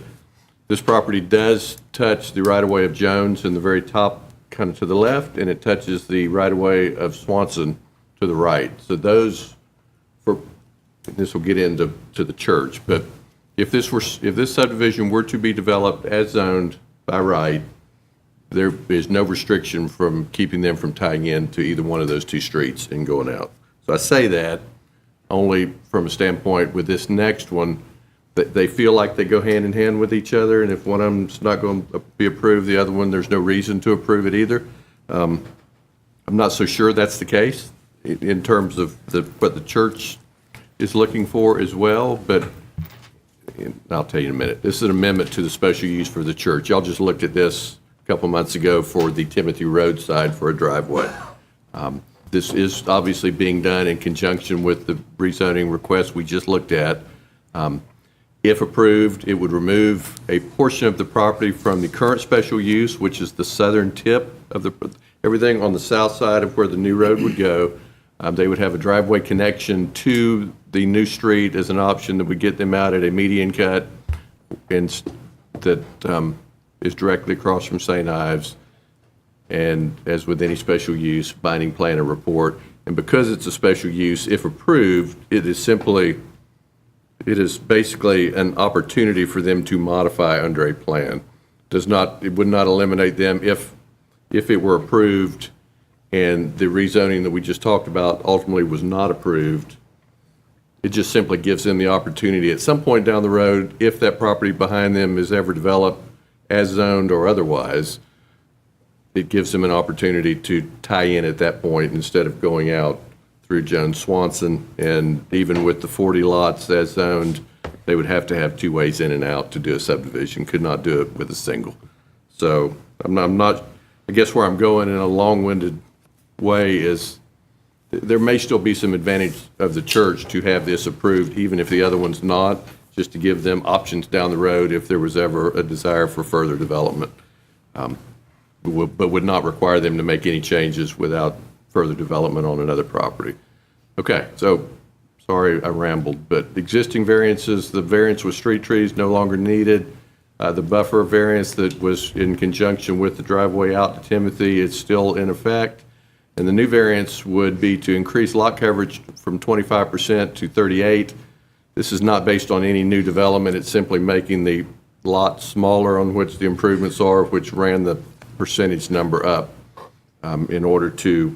this property does touch the right-of-way of Jones in the very top, kind of to the left, and it touches the right-of-way of Swanson to the right. So those, this will get into the church, but if this subdivision were to be developed as zoned by right, there is no restriction from keeping them from tying in to either one of those two streets and going out. So I say that only from a standpoint with this next one, that they feel like they go hand in hand with each other, and if one of them's not going to be approved, the other one, there's no reason to approve it either. I'm not so sure that's the case in terms of what the church is looking for as well, but I'll tell you in a minute. This is an amendment to the special use for the church. Y'all just looked at this a couple months ago for the Timothy Road side for a driveway. This is obviously being done in conjunction with the rezoning request we just looked at. If approved, it would remove a portion of the property from the current special use, which is the southern tip of everything on the south side of where the new road would go. They would have a driveway connection to the new street as an option that would get them out at a median cut and that is directly across from St. Ives. And as with any special use, binding plan or report. And because it's a special use, if approved, it is basically an opportunity for them to modify under a plan. It would not eliminate them if it were approved and the rezoning that we just talked about ultimately was not approved. It just simply gives them the opportunity at some point down the road, if that property behind them is ever developed as zoned or otherwise, it gives them an opportunity to tie in at that point instead of going out through Jones Swanson. And even with the 40 lots as zoned, they would have to have two ways in and out to do a subdivision, could not do it with a single. So I'm not, I guess where I'm going in a long-winded way is there may still be some advantage of the church to have this approved, even if the other one's not, just to give them options down the road if there was ever a desire for further development. But would not require them to make any changes without further development on another property. Okay, so, sorry I rambled, but existing variances, the variance with street trees no longer needed. The buffer variance that was in conjunction with the driveway out to Timothy is still in effect. And the new variance would be to increase lot coverage from 25% to 38%. This is not based on any new development. It's simply making the lot smaller on which the improvements are, which ran the percentage number up in order to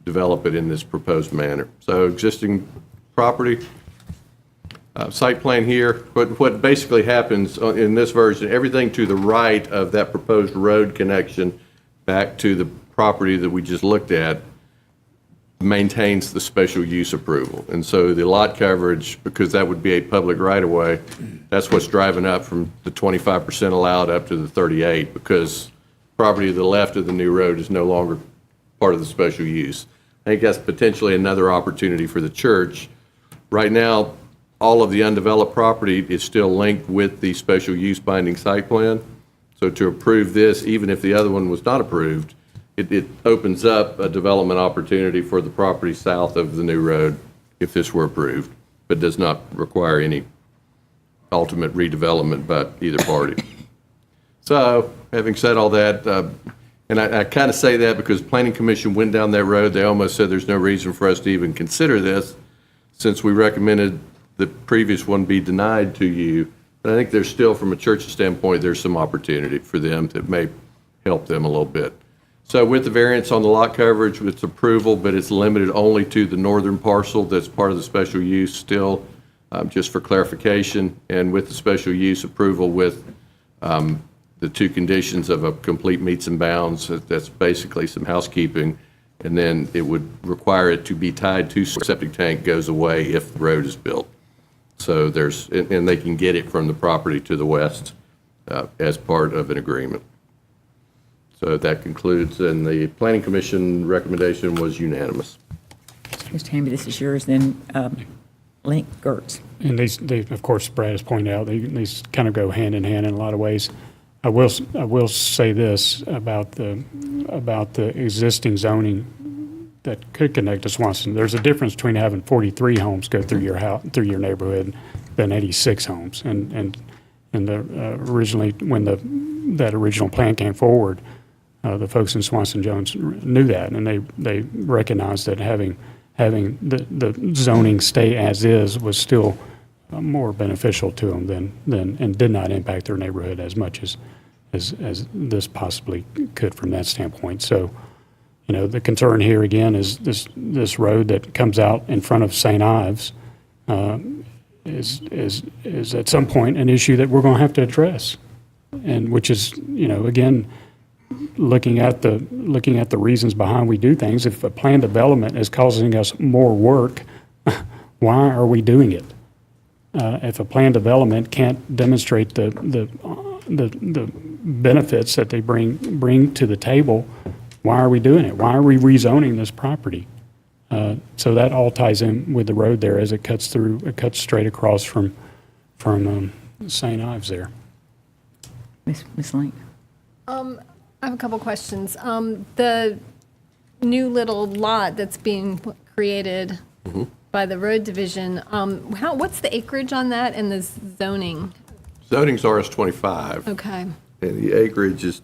develop it in this proposed manner. So existing property, site plan here. What basically happens in this version, everything to the right of that proposed road connection back to the property that we just looked at maintains the special use approval. And so the lot coverage, because that would be a public right-of-way, that's what's driving up from the 25% allowed up to the 38%, because property to the left of the new road is no longer part of the special use. I think that's potentially another opportunity for the church. Right now, all of the undeveloped property is still linked with the special use binding site plan. So to approve this, even if the other one was not approved, it opens up a development opportunity for the property south of the new road if this were approved, but does not require any ultimate redevelopment by either party. So, having said all that, and I kind of say that because Planning Commission went down that road. They almost said there's no reason for us to even consider this since we recommended the previous one be denied to you. think there's still, from a church standpoint, there's some opportunity for them that may help them a little bit. So with the variance on the lot coverage, it's approval, but it's limited only to the northern parcel that's part of the special use still, just for clarification. And with the special use approval with the two conditions of a complete meets and bounds, that's basically some housekeeping. And then it would require it to be tied to septic tank goes away if the road is built. So there's, and they can get it from the property to the west as part of an agreement. So that concludes, and the Planning Commission recommendation was unanimous. Mr. Hamby, this is yours, then Link Gertz. And they, of course, Brad has pointed out, these kind of go hand in hand in a lot of ways. I will say this about the existing zoning that could connect to Swanson. There's a difference between having 43 homes go through your house, through your neighborhood, than 86 homes. And originally, when that original plan came forward, the folks in Swanson Jones knew that, and they recognized that having the zoning stay as is was still more beneficial to them than and did not impact their neighborhood as much as this possibly could from that standpoint. So, you know, the concern here again is this road that comes out in front of St. Ives is at some point an issue that we're going to have to address, and which is, you know, again, looking at the reasons behind we do things. If a planned development is causing us more work, why are we doing it? If a planned development can't demonstrate the benefits that they bring to the table, why are we doing it? Why are we rezoning this property? So that all ties in with the road there as it cuts through. It cuts straight across from St. Ives there. Ms. Link. I have a couple questions. The new little lot that's being created by the road division, what's the acreage on that and the zoning? Zoning's RS-25. Okay. And the acreage is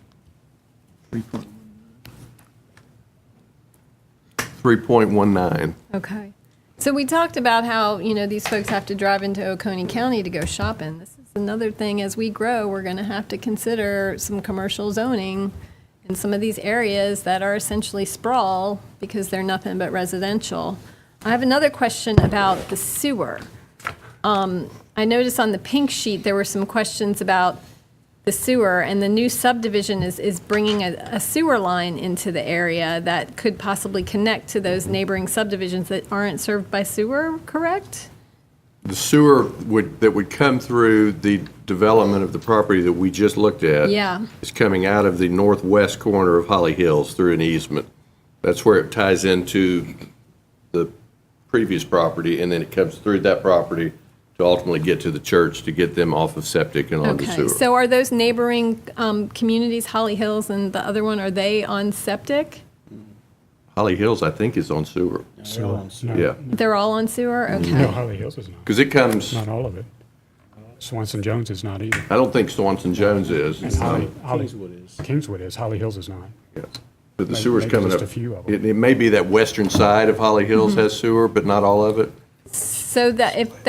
3.19. Okay. So we talked about how, you know, these folks have to drive into Oconee County to go shopping. This is another thing, as we grow, we're going to have to consider some commercial zoning in some of these areas that are essentially sprawl because they're nothing but residential. I have another question about the sewer. I noticed on the pink sheet there were some questions about the sewer, and the new subdivision is bringing a sewer line into the area that could possibly connect to those neighboring subdivisions that aren't served by sewer, correct? The sewer that would come through the development of the property that we just looked at is coming out of the northwest corner of Holly Hills through an easement. That's where it ties into the previous property, and then it comes through that property to ultimately get to the church to get them off of septic and onto sewer. So are those neighboring communities, Holly Hills and the other one, are they on septic? Holly Hills, I think, is on sewer. Yeah. They're all on sewer? Okay. No, Holly Hills is not. Because it comes. Not all of it. Swanson Jones is not either. I don't think Swanson Jones is. And Kingswood is. Kingswood is. Holly Hills is not. Yes. But the sewer's coming just up. a few of them. It may be that western side of Holly Hills has sewer, but not all of it. So that if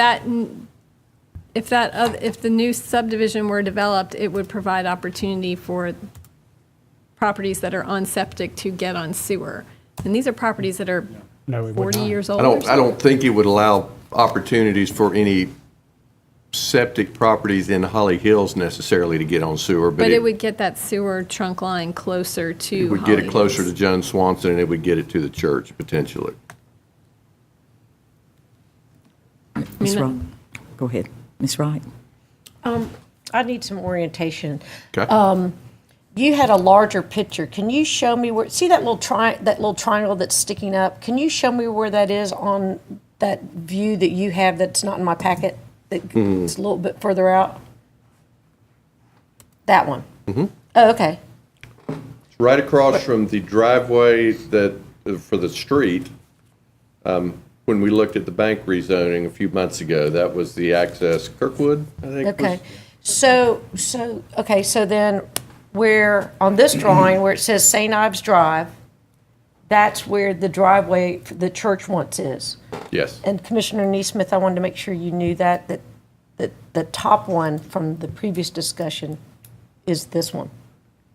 the new subdivision were developed, it would provide opportunity for properties that are on septic to get on sewer. And these are properties that are 40 years old. I don't think it would allow opportunities for any septic properties in Holly Hills necessarily to get on sewer, but it would get that sewer trunk line closer to it would Holly get it closer Hills. to John Swanson, and it would get it to the church potentially. Ms. Wright. Go ahead. Ms. Wright. I need some orientation. Okay. You had a larger picture. Can you show me where? See that little triangle that's sticking up? Can you show me where that is on that view that you have that's not in my packet? That's a little bit further out. That one. Oh, okay. It's right across from the driveway for the street. When we looked at the bank rezoning a few months ago, that was the access Kirkwood, I think. Okay. So then where, on this drawing, where it says St. Ives Drive, that's where the driveway for the church once is. Yes. And Commissioner Neesmith, I wanted to make sure you knew that the top one from the previous discussion is this one.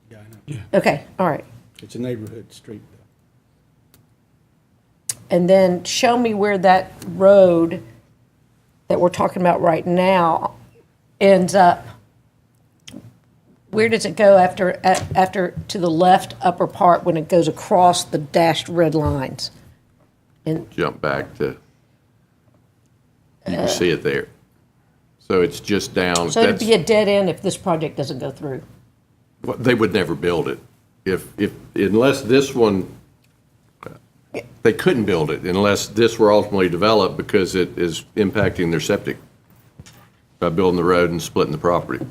Yeah, I know. Yeah. Okay, all right. It's a neighborhood street. And then show me where that road that we're talking about right now ends up. Where does it go after to the left upper part when it goes across the dashed red lines? And Jump back to, you can see it there. So it's just down. so it'd be a dead end if this project doesn't go through. They would never build it. Unless this one, they couldn't build it unless this were ultimately developed because it is impacting their septic by building the road and splitting the property.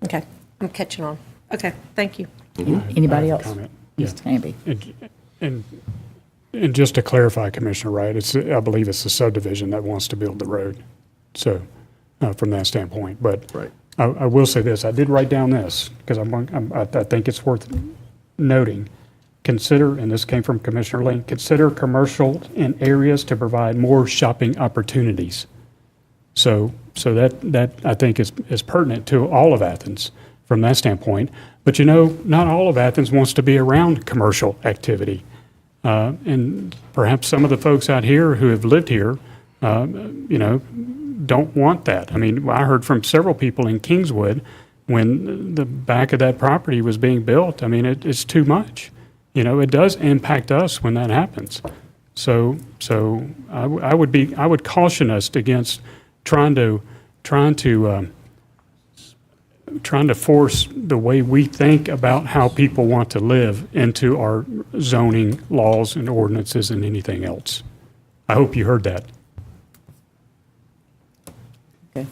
Okay, I'm catching on. Okay, thank you. Anybody else? Comment. Mr. Hamby. And just to clarify, Commissioner Wright, I believe it's the subdivision that wants to build the road. So, from that standpoint, but Right. I will say this, I did write down this, because I think it's worth noting. Consider, and this came from Commissioner Lane, consider commercial in areas to provide more shopping opportunities. So that I think is pertinent to all of Athens from that standpoint. But not all of Athens wants to be around commercial activity. And perhaps some of the folks out here who have lived here, don't want that. I mean, I heard from several people in Kingswood when the back of that property was being built. I mean, it's too much. It does impact us when that happens. So I would caution us against trying to force the way we think about how people want to live into our zoning laws and ordinances and anything else. I hope you heard that. Okay.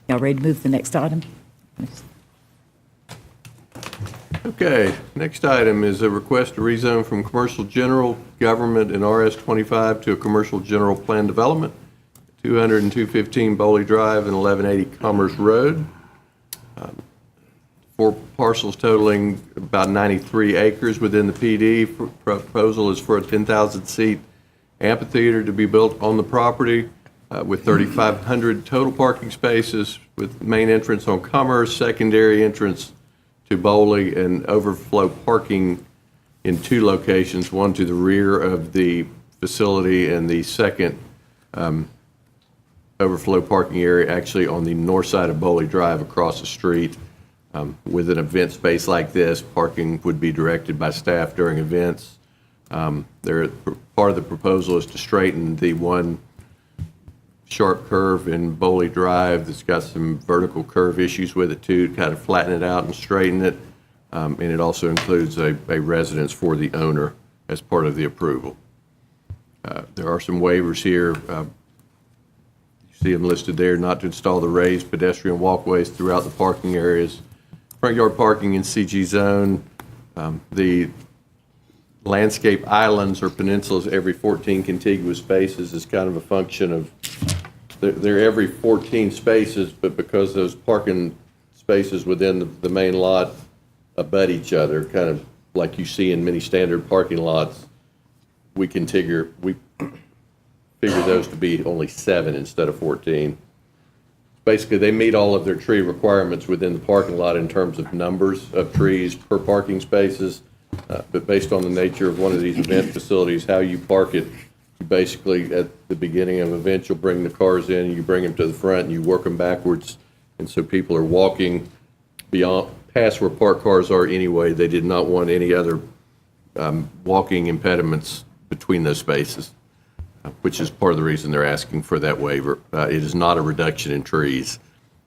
Y'all ready to move to the next item? Okay, next item is a request to rezone from commercial general government in RS 25 to a commercial general plan development, 200 and 215 Boley Drive and 1180 Commerce Road. 4 parcels totaling about 93 acres within the PD. Proposal is for a 10,000-seat amphitheater to be built on the property with 3,500 total parking spaces, with main entrance on Commerce, secondary entrance to Boley, and overflow parking in 2 locations, one to the rear of the facility and the second overflow parking area actually on the north side of Boley Drive across the street. With an event space like this, parking would be directed by staff during events. Part of the proposal is to straighten the one sharp curve in Boley Drive that's got some vertical curve issues with it too, kind of flatten it out and straighten it. And it also includes a residence for the owner as part of the approval. There are some waivers here. You see them listed there, not to install the raised pedestrian walkways throughout the parking areas. Front yard parking in CG zone. The landscape islands or peninsulas every 14 contiguous spaces is kind of a function of, they're every 14 spaces, but because those parking spaces within the main lot abut each other, kind of like you see in many standard parking lots, we figure those to be only 7 instead of 14. Basically, they meet all of their tree requirements within the parking lot in terms of numbers of trees per parking spaces. But based on the nature of one of these event facilities, how you park it, you basically, at the beginning of an event, you'll bring the cars in, you bring them to the front, and you work them backwards. And so people are walking past where parked cars are anyway. They did not want any other walking impediments between those spaces, which is part of the reason they're asking for that waiver. It is not a reduction in trees,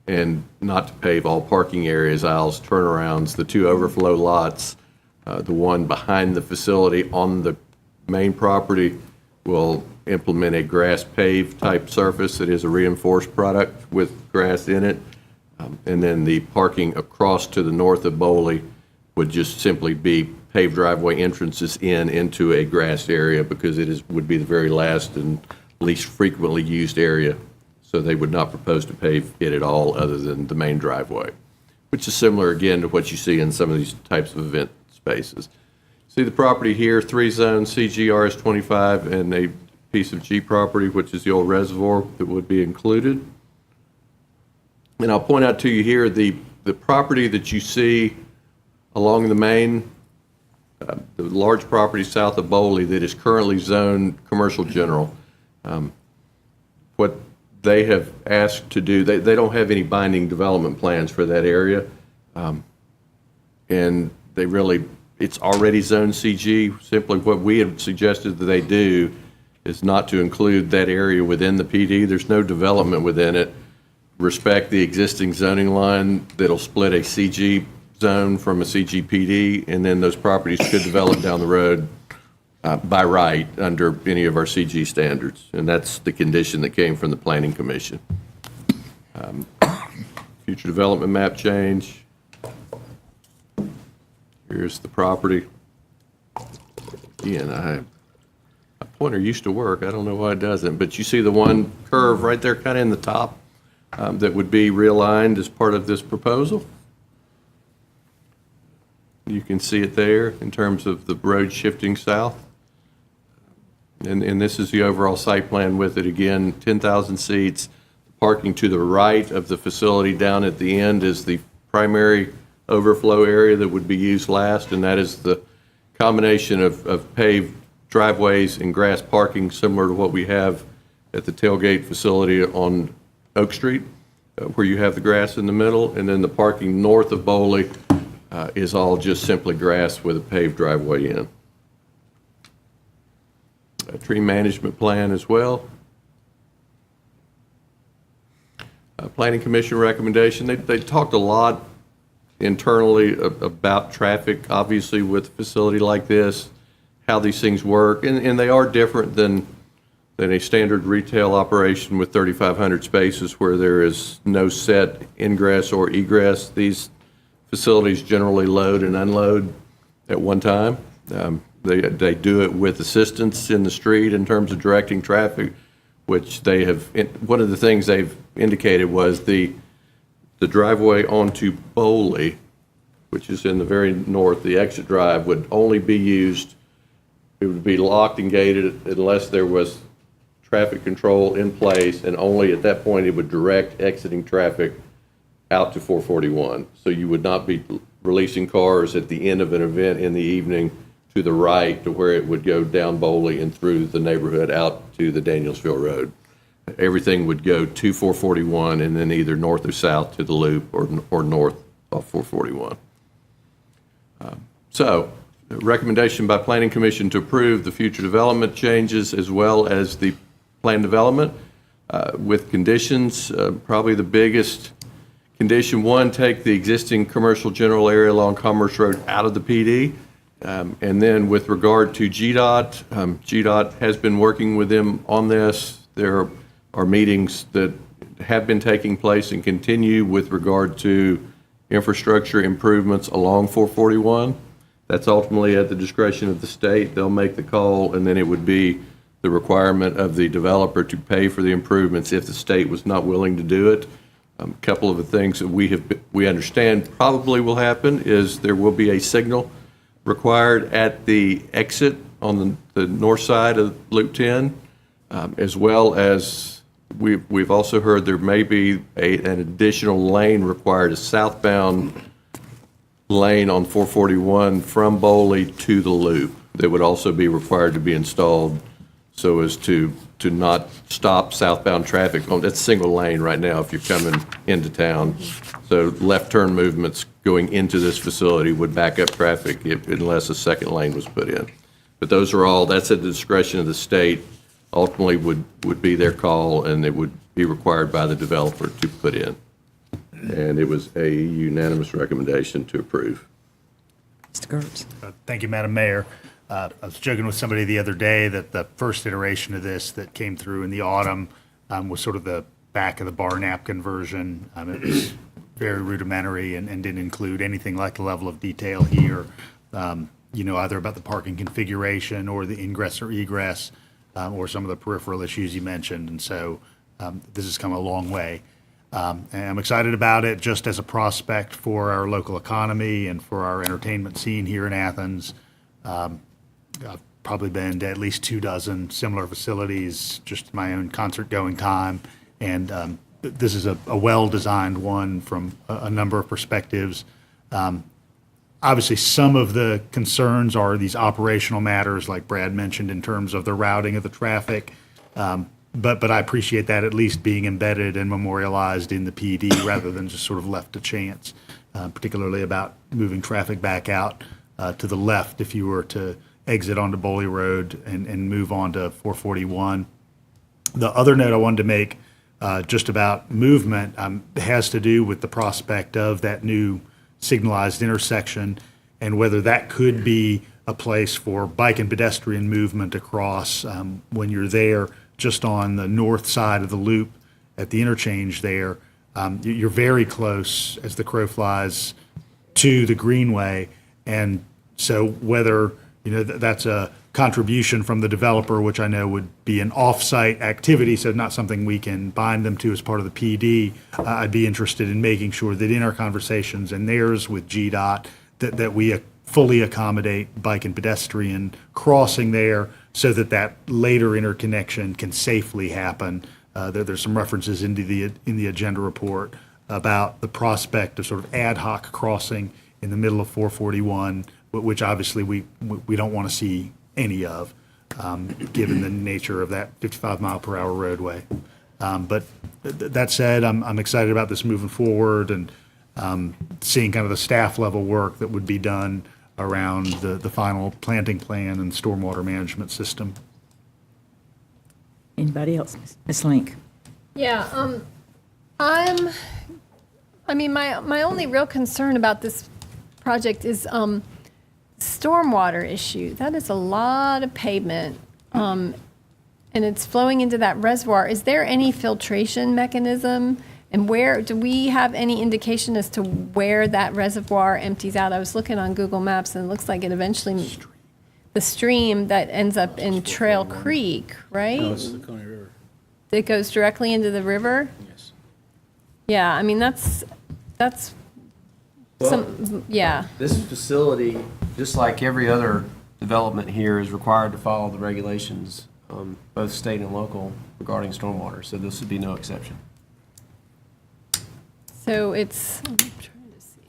and not to pave all parking areas, aisles, turnarounds, the 2 overflow lots, the one behind the facility on the main property will implement a grass paved type surface that is a reinforced product with grass in it. And then the parking across to the north of Boley would just simply be paved driveway entrances into a grassed area, because would be the very last and least frequently used area. So they would not propose to pave it at all other than the main driveway, which is similar again to what you see in some of these types of event spaces. See the property here, 3 zones, CG, RS25, and a piece of G property, which is the old reservoir that would be included. And I'll point out to you here, the property that you see along the main, the large property south of Boley that is currently zoned commercial general, what they have asked to do, they don't have any binding development plans for that area. And they really, it's already zoned CG. Simply what we have suggested that they do is not to include that area within the PD. There's no development within it. Respect the existing zoning line that'll split a CG zone from a CGPD, and then those properties could develop down the road by right under any of our CG standards. And that's the condition that came from the Planning Commission. Future development map change. Here's the property. Again, my pointer used to work. I don't know why it doesn't, but you see the one curve right there kind of in the top that would be realigned as part of this proposal. You can see it there in terms of the road shifting south. And this is the overall site plan with it. Again, 10,000 seats. Parking to the right of the facility down at the end is the primary overflow area that would be used last, and that is the combination of paved driveways and grass parking similar to what we have at the tailgate facility on Oak Street, where you have the grass in the middle, and then the parking north of Boley is all just simply grass with a paved driveway in. A tree management plan as well. Planning Commission recommendation, they talked a lot internally about traffic, obviously with a facility like this, how these things work, and they are different than a standard retail operation with 3,500 spaces where there is no set ingress or egress. These facilities generally load and unload at one time. They do it with assistance in the street in terms of directing traffic, which they have, one of the things they've indicated was the driveway onto Boley, which is in the very north, the exit drive would only be used, it would be locked and gated unless there was traffic control in place, and only at that point it would direct exiting traffic out to 441. So you would not be releasing cars at the end of an event in the evening to the right to where it would go down Boley and through the neighborhood out to the Danielsville Road. Everything would go to 441 and then either north or south to the loop or north off 441. So, recommendation by Planning Commission to approve the future development changes as well as the plan development with conditions. Probably the biggest condition one, take the existing commercial general area along Commerce Road out of the PD. And then with regard to GDOT, GDOT has been working with them on this. There are meetings that have been taking place and continue with regard to infrastructure improvements along 441. That's ultimately at the discretion of the state. They'll make the call, and then it would be the requirement of the developer to pay for the improvements if the state was not willing to do it. A couple of the things that we understand probably will happen is there will be a signal required at the exit on the north side of Loop 10, as well as we've also heard there may be an additional lane required, a southbound lane on 441 from Boley to the loop that would also be required to be installed so as to not stop southbound traffic. That's single lane right now if you're coming into town. So left turn movements going into this facility would back up traffic unless a second lane was put in. But those are all, that's at the discretion of the state. Ultimately would be their call, and it would be required by the developer to put in. And it was a unanimous recommendation to approve. Mr. Gertz. Thank you, Madam Mayor. I was joking with somebody the other day that the first iteration of this that came through in the autumn was sort of the back of the bar napkin version. It was very rudimentary and didn't include anything like the level of detail here, either about the parking configuration or the ingress or egress or some of the peripheral issues you mentioned. And so this has come a long way. And I'm excited about it just as a prospect for our local economy and for our entertainment scene here in Athens. I've probably been to at least 24 similar facilities, just my own concert going time, and this is a well-designed one from a number of perspectives. Obviously, some of the concerns are these operational matters, like Brad mentioned, in terms of the routing of the traffic. But I appreciate that at least being embedded and memorialized in the PD rather than just sort of left to chance, particularly about moving traffic back out to the left if you were to exit onto Boley Road and move on to 441. The other note I wanted to make just about movement has to do with the prospect of that new signalized intersection and whether that could be a place for bike and pedestrian movement across when you're there just on the north side of the loop at the interchange there. You're very close as the crow flies to the Greenway. And so whether, that's a contribution from the developer, which I know would be an off-site activity, so not something we can bind them to as part of the PD. I'd be interested in making sure that in our conversations and theirs with GDOT, that we fully accommodate bike and pedestrian crossing there so that later interconnection can safely happen. There's some references in the agenda report about the prospect of sort of ad hoc crossing in the middle of 441, which obviously we don't want to see any of, given the nature of that 55-mile-per-hour roadway. But that said, I'm excited about this moving forward and seeing kind of the staff level work that would be done around the final planting plan and stormwater management system. Anybody else? Ms. Link? Yeah, my only real concern about this project is stormwater issue. That is a lot of pavement, and it's flowing into that reservoir. Is there any filtration mechanism? And do we have any indication as to where that reservoir empties out? I was looking on Google Maps, and it looks like it eventually, the stream that ends up in Trail Creek, right? No, it's the Oconee River. It goes directly into the river? Yes. Yeah, that's yeah. This facility, just like every other development here, is required to follow the regulations, both state and local, regarding stormwater, so this would be no exception. So I'm trying to see.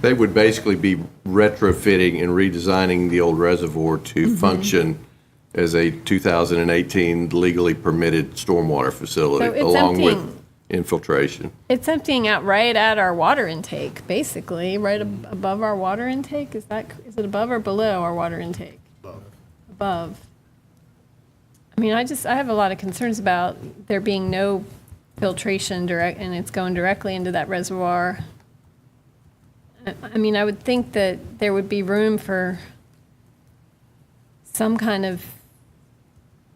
They would basically be retrofitting and redesigning the old reservoir to function as a 2018 legally permitted stormwater facility, So it's along with emptying. infiltration. It's emptying out right at our water intake, basically, right above our water intake. Is it above or below our water intake? Above. I have a lot of concerns about there being no filtration and it's going directly into that reservoir. I would think that there would be room for some kind of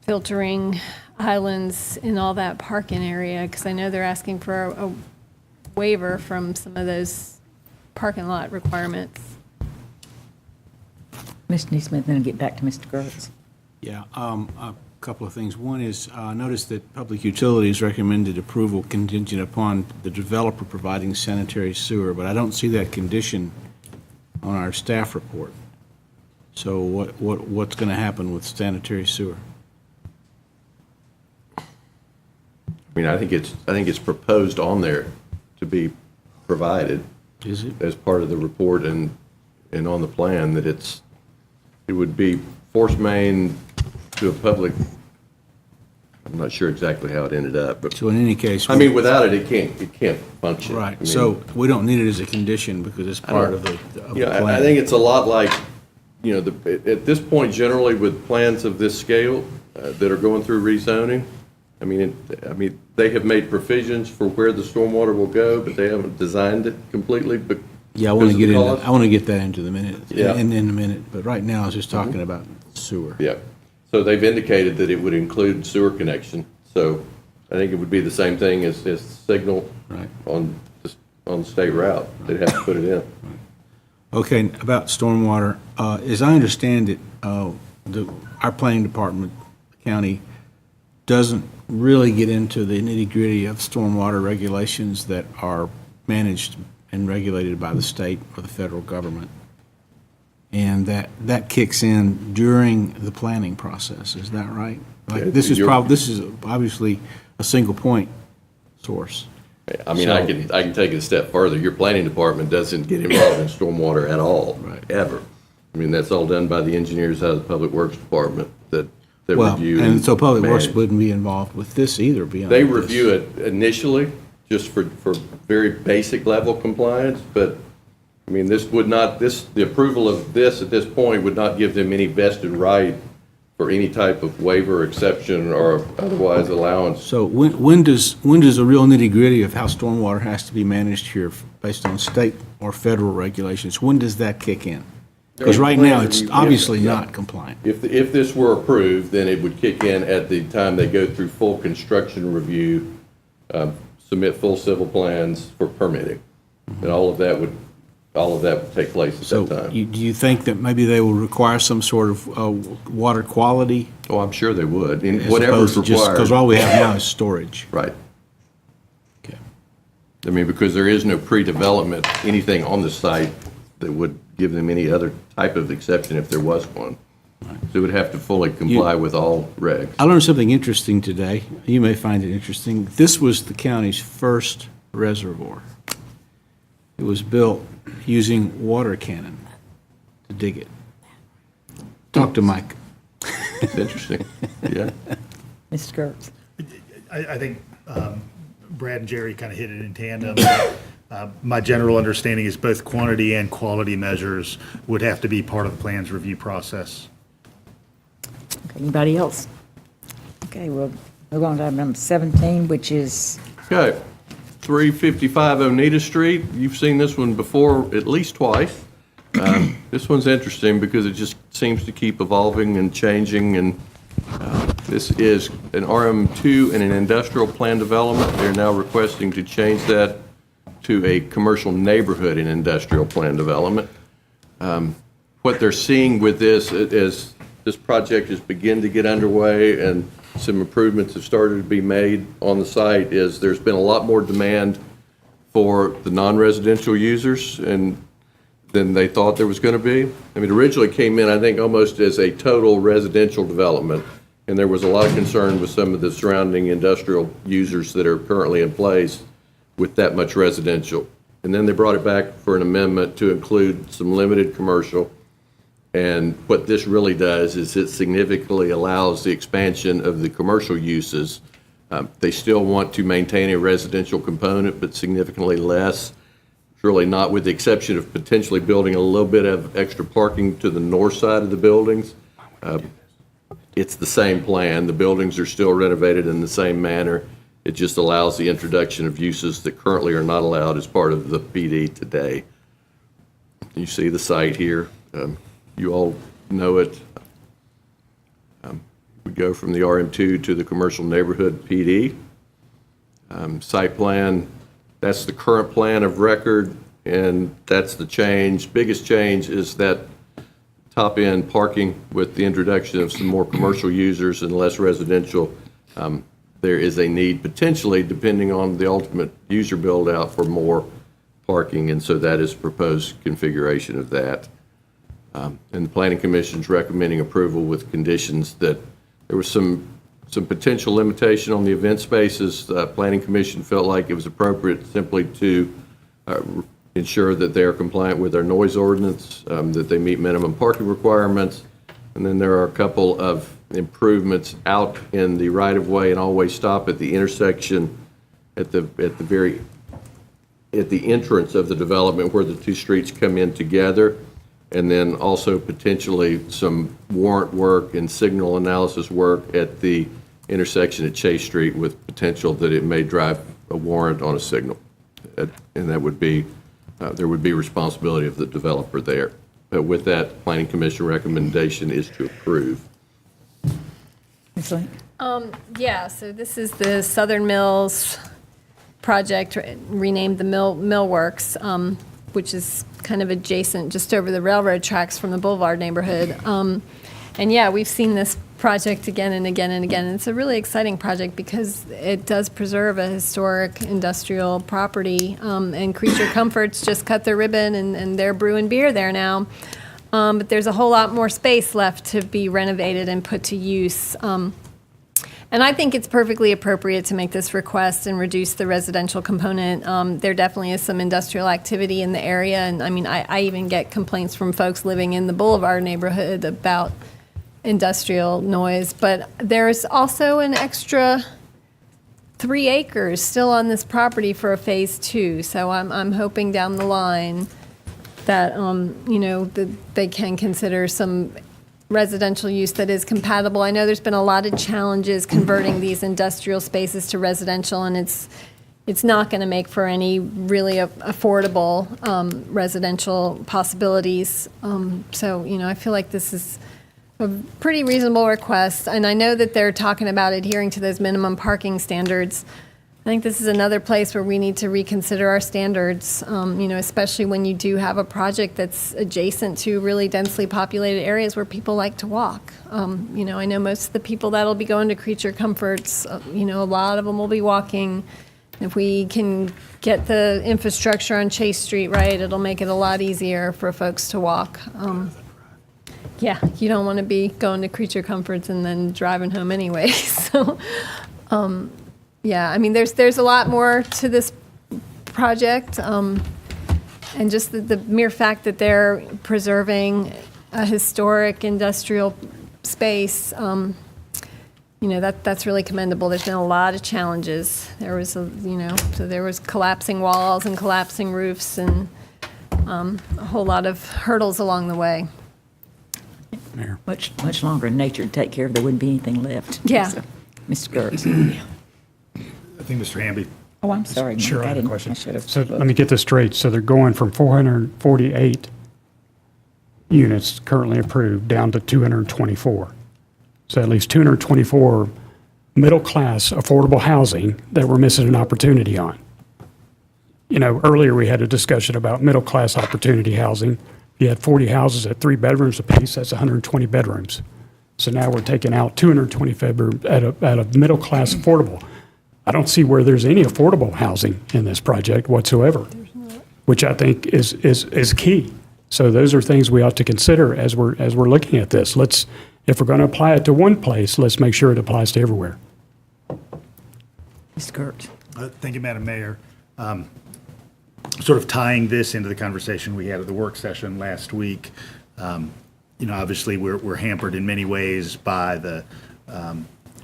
filtering islands in all that parking area, because I know they're asking for a waiver from some of those parking lot requirements. Mr. Neesmith, then I'll get back to Mr. Gertz. Yeah, a couple of things. One is, notice that Public Utilities recommended approval contingent upon the developer providing sanitary sewer, but I don't see that condition on our staff report. So what's going to happen with sanitary sewer? I think it's proposed on there to be provided. Is it? As part of the report and on the plan that it would be force main to a public. I'm not sure exactly how it ended up, but. So in any case. Without it can't function. Right, so we don't need it as a condition because it's part of the plan. I think it's a lot like, at this point, generally with plans of this scale that are going through rezoning, they have made provisions for where the stormwater will go, but they haven't designed it completely. But Yeah, I want to get that into the minute, Yeah. in a minute, but right now I was just talking about sewer. Yeah, so they've indicated that it would include sewer connection. So I think it would be the same thing as signal on the state route. They'd have to put it in. Okay, about stormwater, as I understand it, our planning department, county, doesn't really get into the nitty-gritty of stormwater regulations that are managed and regulated by the state or the federal government. And that kicks in during the planning process, is that right? Like, Yeah, this is obviously a single point source. I mean, I can take it a step further. Your planning department doesn't get involved in stormwater at all, ever. I mean, that's all done by the engineers out of the Public Works Department that review. And so Public Works manage. wouldn't be involved with this either, beyond They this. review it initially, just for very basic level compliance, but, I mean, the approval of this at this point would not give them any vested right for any type of waiver, exception, or otherwise allowance. So when does the real nitty-gritty of how stormwater has to be managed here based on state or federal regulations, when does that kick in? Because right now, it's obviously not compliant. If this were approved, then it would kick in at the time they go through full construction review, submit full civil plans for permitting. And all of that would take place at that time. Do you think that maybe they will require some sort of water quality? Oh, I'm sure they would. As Whatever's opposed to just, required. because all we have now is storage. Right. Okay. I mean, because there is no pre-development, anything on the site that would give them any other type of exception if there was one. So it would have to fully comply with all regs. I learned something interesting today. You may find it interesting. This was the county's first reservoir. It was built using water cannon to dig it. Talk to Mike. It's interesting, yeah. Mr. Gertz. I think Brad and Jerry kind of hit it in tandem. My general understanding is both quantity and quality measures would have to be part of the plan's review process. Okay, anybody else? Okay, we'll move on to item number 17, which is Okay, 355 Oneta Street. You've seen this one before at least twice. This one's interesting because it just seems to keep evolving and changing, and this is an RM2 and an industrial plan development. They're now requesting to change that to a commercial neighborhood and industrial plan development. What they're seeing with this is this project is beginning to get underway and some improvements have started to be made on the site, is there's been a lot more demand for the non-residential users and than they thought there was going to be. I mean, originally came in, I think, almost as a total residential development, and there was a lot of concern with some of the surrounding industrial users that are currently in place with that much residential. And then they brought it back for an amendment to include some limited commercial. And what this really does is it significantly allows the expansion of the commercial uses. They still want to maintain a residential component, but significantly less. It's really not, with the exception of potentially building a little bit of extra parking to the north side of the buildings. It's the same plan. The buildings are still renovated in the same manner. It just allows the introduction of uses that currently are not allowed as part of the PD today. You see the site here. You all know it. We go from the RM2 to the commercial neighborhood PD. Site plan, that's the current plan of record, and that's the change. Biggest change is that top end parking with the introduction of some more commercial users and less residential. There is a need potentially, depending on the ultimate user build out, for more parking, and so that is proposed configuration of that. And the Planning Commission's recommending approval with conditions that there was some potential limitation on the event spaces. The Planning Commission felt like it was appropriate simply to ensure that they are compliant with our noise ordinance, that they meet minimum parking requirements, and then there are a couple of improvements out in the right-of-way and always stop at the intersection at the entrance of the development where the two streets come in together, and then also potentially some warrant work and signal analysis work at the intersection at Chase Street with potential that it may drive a warrant on a signal. And that would be, there would be responsibility of the developer there. But with that, Planning Commission recommendation is to approve. Yeah, so this is the Southern Mills project, renamed the Millworks, which is kind of adjacent, just over the railroad tracks from the Boulevard neighborhood. And yeah, we've seen this project again and again and again. And it's a really exciting project because it does preserve a historic industrial property, and Creature Comforts just cut their ribbon and they're brewing beer there now. But there's a whole lot more space left to be renovated and put to use. And I think it's perfectly appropriate to make this request and reduce the residential component. There definitely is some industrial activity in the area, and I mean, I even get complaints from folks living in the Boulevard neighborhood about industrial noise, but there's also an extra 3 acres still on this property for a phase 2. So I'm hoping down the line that, that they can consider some residential use that is compatible. I know there's been a lot of challenges converting these industrial spaces to residential, and it's not going to make for any really affordable residential possibilities. So, I feel like this is a pretty reasonable request, and I know that they're talking about adhering to those minimum parking standards. I think this is another place where we need to reconsider our standards, especially when you do have a project that's adjacent to really densely populated areas where people like to walk. I know most of the people that'll be going to Creature Comforts, a lot of them will be walking. If we can get the infrastructure on Chase Street right, it'll make it a lot easier for folks to walk. Yeah, you don't want to be going to Creature Comforts and then driving home anyway. So, yeah, I mean, there's a lot more to this project, and just the mere fact that they're preserving a historic industrial space, that's really commendable. There's been a lot of challenges. There was, so there was collapsing walls and collapsing roofs and a whole lot of hurdles along the way. Mayor. Much longer in nature to take care of, there wouldn't be anything left. Yeah. So, Mr. Gertz. I think Mr. Hamby. Oh, I'm sorry. Sure, I have a didn't- question. I should have. So let me get this straight. So they're going from 448 units currently approved down to 224. So at least 224 middle-class affordable housing that we're missing an opportunity on. Earlier we had a discussion about middle-class opportunity housing. You had 40 houses at 3 bedrooms apiece, that's 120 bedrooms. So now we're taking out 220 bedrooms at a middle-class affordable. I don't see where there's any affordable housing in this project whatsoever, which I think is key. So those are things we ought to consider as we're looking at this. If we're going to apply it to one place, let's make sure it applies to everywhere. Mr. Gertz. Thank you, Madam Mayor. Sort of tying this into the conversation we had at the work session last week, obviously we're hampered in many ways by the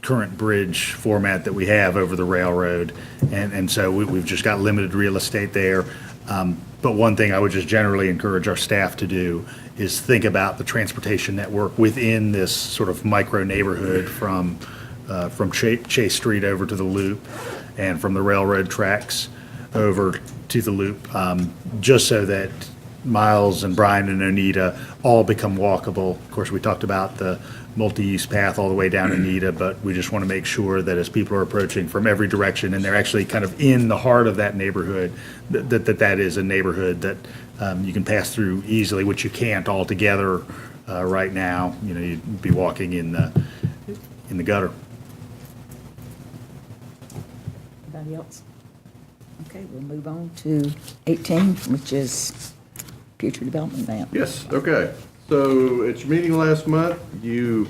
current bridge format that we have over the railroad, and so we've just got limited real estate there. But one thing I would just generally encourage our staff to do is think about the transportation network within this sort of micro neighborhood from Chase Street over to the Loop and from the railroad tracks over to the Loop, just so that Miles and Bryan and Oneta all become walkable. Of course, we talked about the multi-use path all the way down Oneta, but we just want to make sure that as people are approaching from every direction and they're actually kind of in the heart of that neighborhood, that is a neighborhood that you can pass through easily, which you can't altogether right now. You'd be walking in the gutter. Anybody else? Okay, we'll move on to 18, which is future development map. Yes, okay. So at your meeting last month, you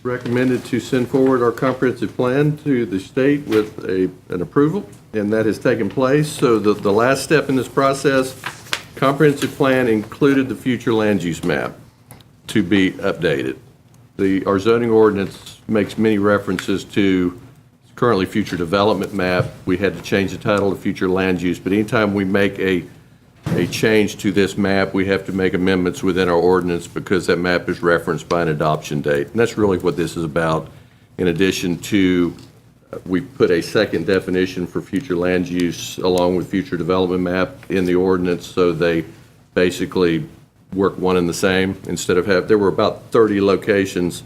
recommended to send forward our comprehensive plan to the state with an approval, and that has taken place. So the last step in this process, comprehensive plan included the future land use map to be updated. Our zoning ordinance makes many references to currently future development map. We had to change the title to future land use, but anytime we make a change to this map, we have to make amendments within our ordinance because that map is referenced by an adoption date. And that's really what this is about. In addition to, we put a second definition for future land use along with future development map in the ordinance, so they basically work one and the same. Instead of there were about 30 locations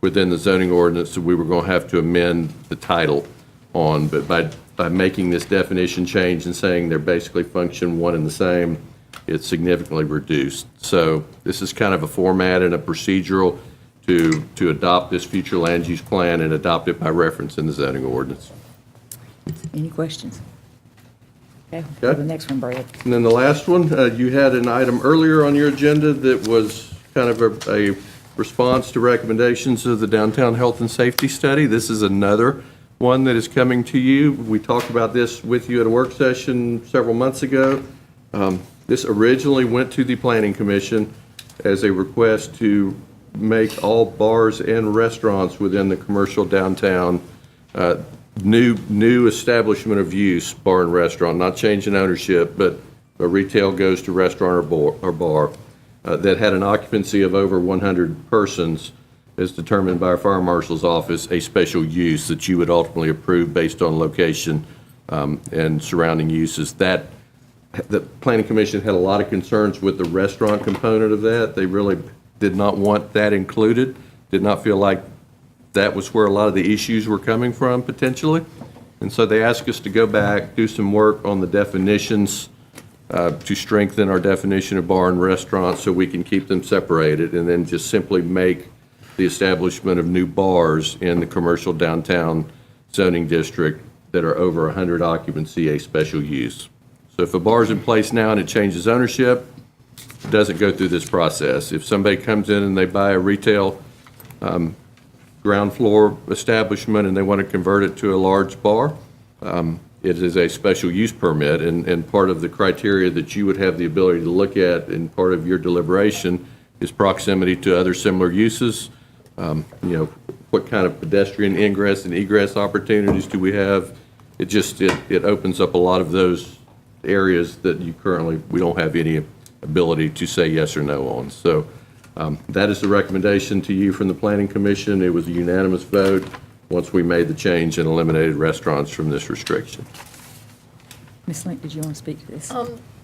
within the zoning ordinance that we were going to have to amend the title on, but by making this definition change and saying they're basically function one and the same, it's significantly reduced. So this is kind of a format and a procedural to adopt this future land use plan and adopt it by reference in the zoning ordinance. Any questions? Okay, we'll go to the next one, Brad. And then the last one, you had an item earlier on your agenda that was kind of a response to recommendations of the Downtown Health and Safety Study. This is another one that is coming to you. We talked about this with you at a work session several months ago. This originally went to the Planning Commission as a request to make all bars and restaurants within the commercial downtown new establishment of use, bar and restaurant, not changing ownership, but a retail goes to restaurant or bar that had an occupancy of over 100 persons as determined by our fire marshal's office, a special use that you would ultimately approve based on location and surrounding uses. That the Planning Commission had a lot of concerns with the restaurant component of that. They really did not want that included, did not feel like that was where a lot of the issues were coming from potentially. And so they asked us to go back, do some work on the definitions to strengthen our definition of bar and restaurant so we can keep them separated, and then just simply make the establishment of new bars in the commercial downtown zoning district that are over 100 occupancy a special use. So if a bar is in place now and it changes ownership, it doesn't go through this process. If somebody comes in and they buy a retail ground floor establishment and they want to convert it to a large bar, it is a special use permit, and part of the criteria that you would have the ability to look at in part of your deliberation is proximity to other similar uses. What kind of pedestrian ingress and egress opportunities do we have? It opens up a lot of those areas that we don't have any ability to say yes or no on. So that is the recommendation to you from the Planning Commission. It was a unanimous vote once we made the change and eliminated restaurants from this restriction. Ms. Link, did you want to speak to this?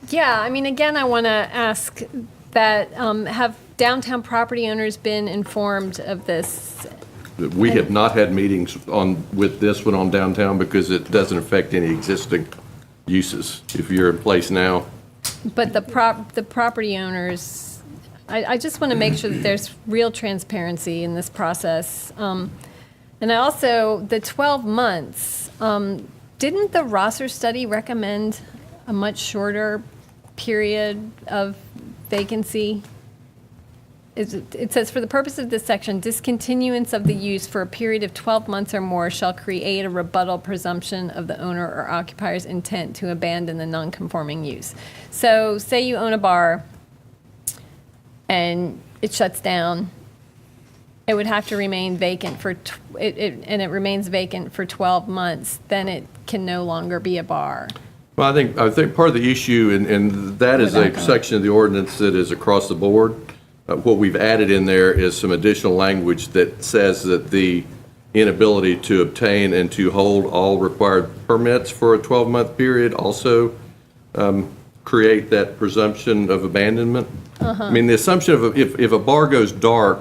Yeah, I mean, again, I want to ask that, have downtown property owners been informed of this? We have not had meetings with this one on downtown because it doesn't affect any existing uses. If you're in place now. But the property owners, I just want to make sure that there's real transparency in this process. And I also, the 12 months, didn't the Rosser study recommend a much shorter period of vacancy? It says, for the purpose of this section, discontinuance of the use for a period of 12 months or more shall create a rebuttal presumption of the owner or occupier's intent to abandon the nonconforming use. So say you own a bar and it shuts down, it would have to remain vacant and it remains vacant for 12 months, then it can no longer be a bar. Well, I think part of the issue, and that is a section of the ordinance that is across the board. What we've added in there is some additional language that says that the inability to obtain and to hold all required permits for a 12-month period also create that presumption of abandonment. I mean, the assumption of if a bar goes dark,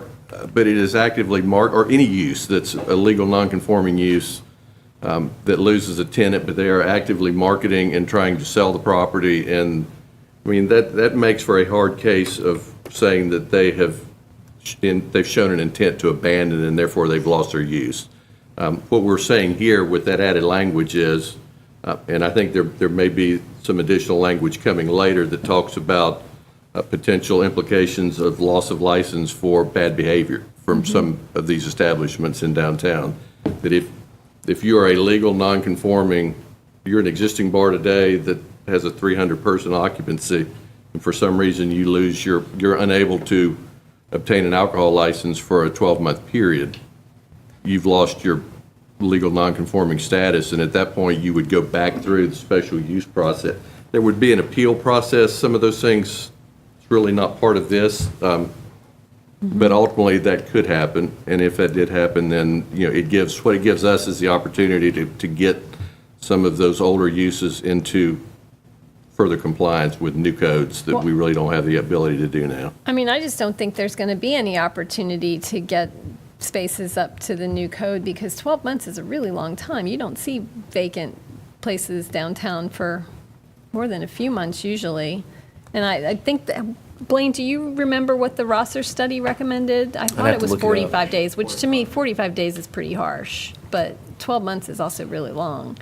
but it is actively marked, or any use that's a legal nonconforming use that loses a tenant, but they are actively marketing and trying to sell the property, and I mean that makes for a hard case of saying that they've shown an intent to abandon and therefore they've lost their use. What we're saying here with that added language is, and I think there may be some additional language coming later that talks about potential implications of loss of license for bad behavior from some of these establishments in downtown. That if you are a legal non-conforming, you're an existing bar today that has a 300-person occupancy, and for some reason you lose you're unable to obtain an alcohol license for a 12-month period, you've lost your legal non-conforming status, and at that point you would go back through the special use process. There would be an appeal process. Some of those things, it's really not part of this, but ultimately that could happen, and if that did happen, then what it gives us is the opportunity to get some of those older uses into further compliance with new codes that we really don't have the ability to do now. I mean, I just don't think there's going to be any opportunity to get spaces up to the new code because 12 months is a really long time. You don't see vacant places downtown for more than a few months usually. And I think that, Blaine, do you remember what the Rosser study recommended? I thought it was 45 days, which to me, 45 days is pretty harsh, but 12 months is also really long.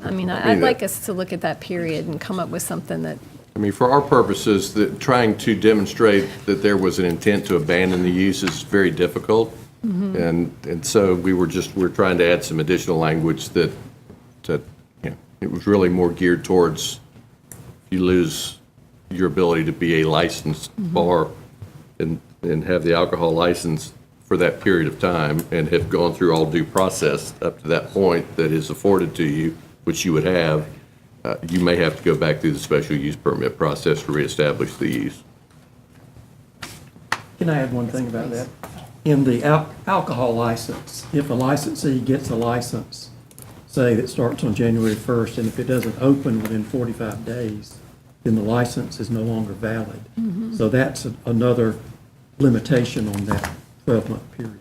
I mean, I'd like us to look at that period and come up with something that I mean, for our purposes, that trying to demonstrate that there was an intent to abandon the use is very difficult. And so we're trying to add some additional language that, it was really more geared towards you lose your ability to be a licensed bar and have the alcohol license for that period of time and have gone through all due process up to that point that is afforded to you, which you would have, you may have to go back through the special use permit process to reestablish the use. Can I add one thing about that? In the alcohol license, if a licensee gets a license, say that starts on January 1st, and if it doesn't open within 45 days, then the license is no longer valid. So that's another limitation on that 12-month period.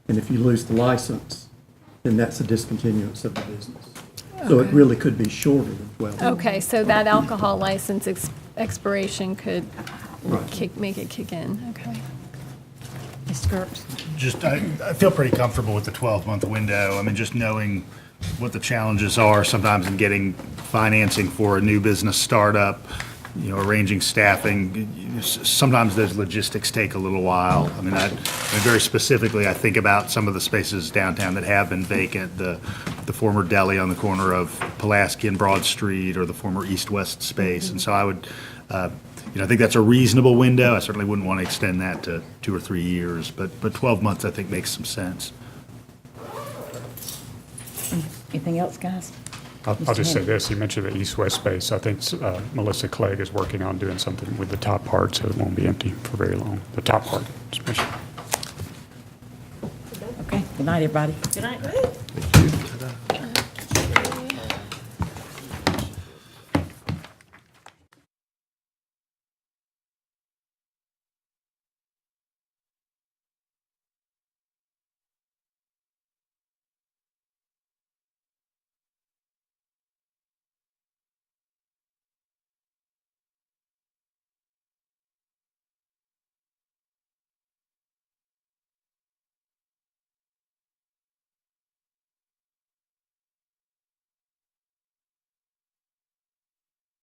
And if you lose the license, then that's a discontinuance of the business. So it really could be shorter than 12 months. Okay, so that alcohol license expiration could Right. make it kick in, okay. Mr. Gertz? Just, I feel pretty comfortable with the 12-month window. I mean, just knowing what the challenges are sometimes in getting financing for a new business startup, arranging staffing. Sometimes those logistics take a little while. I mean, very specifically, I think about some of the spaces downtown that have been vacant, the former deli on the corner of Pulaski and Broad Street, or the former east-west space. And so I would, I think that's a reasonable window. I certainly wouldn't want to extend that to 2 or 3 years, but 12 months I think makes some sense. Anything else, guys? I'll just say this, you mentioned the east-west space. I think Melissa Clegg is working on doing something with the top part, so it won't be empty for very long, the top part especially. Okay, good night, everybody. Good night.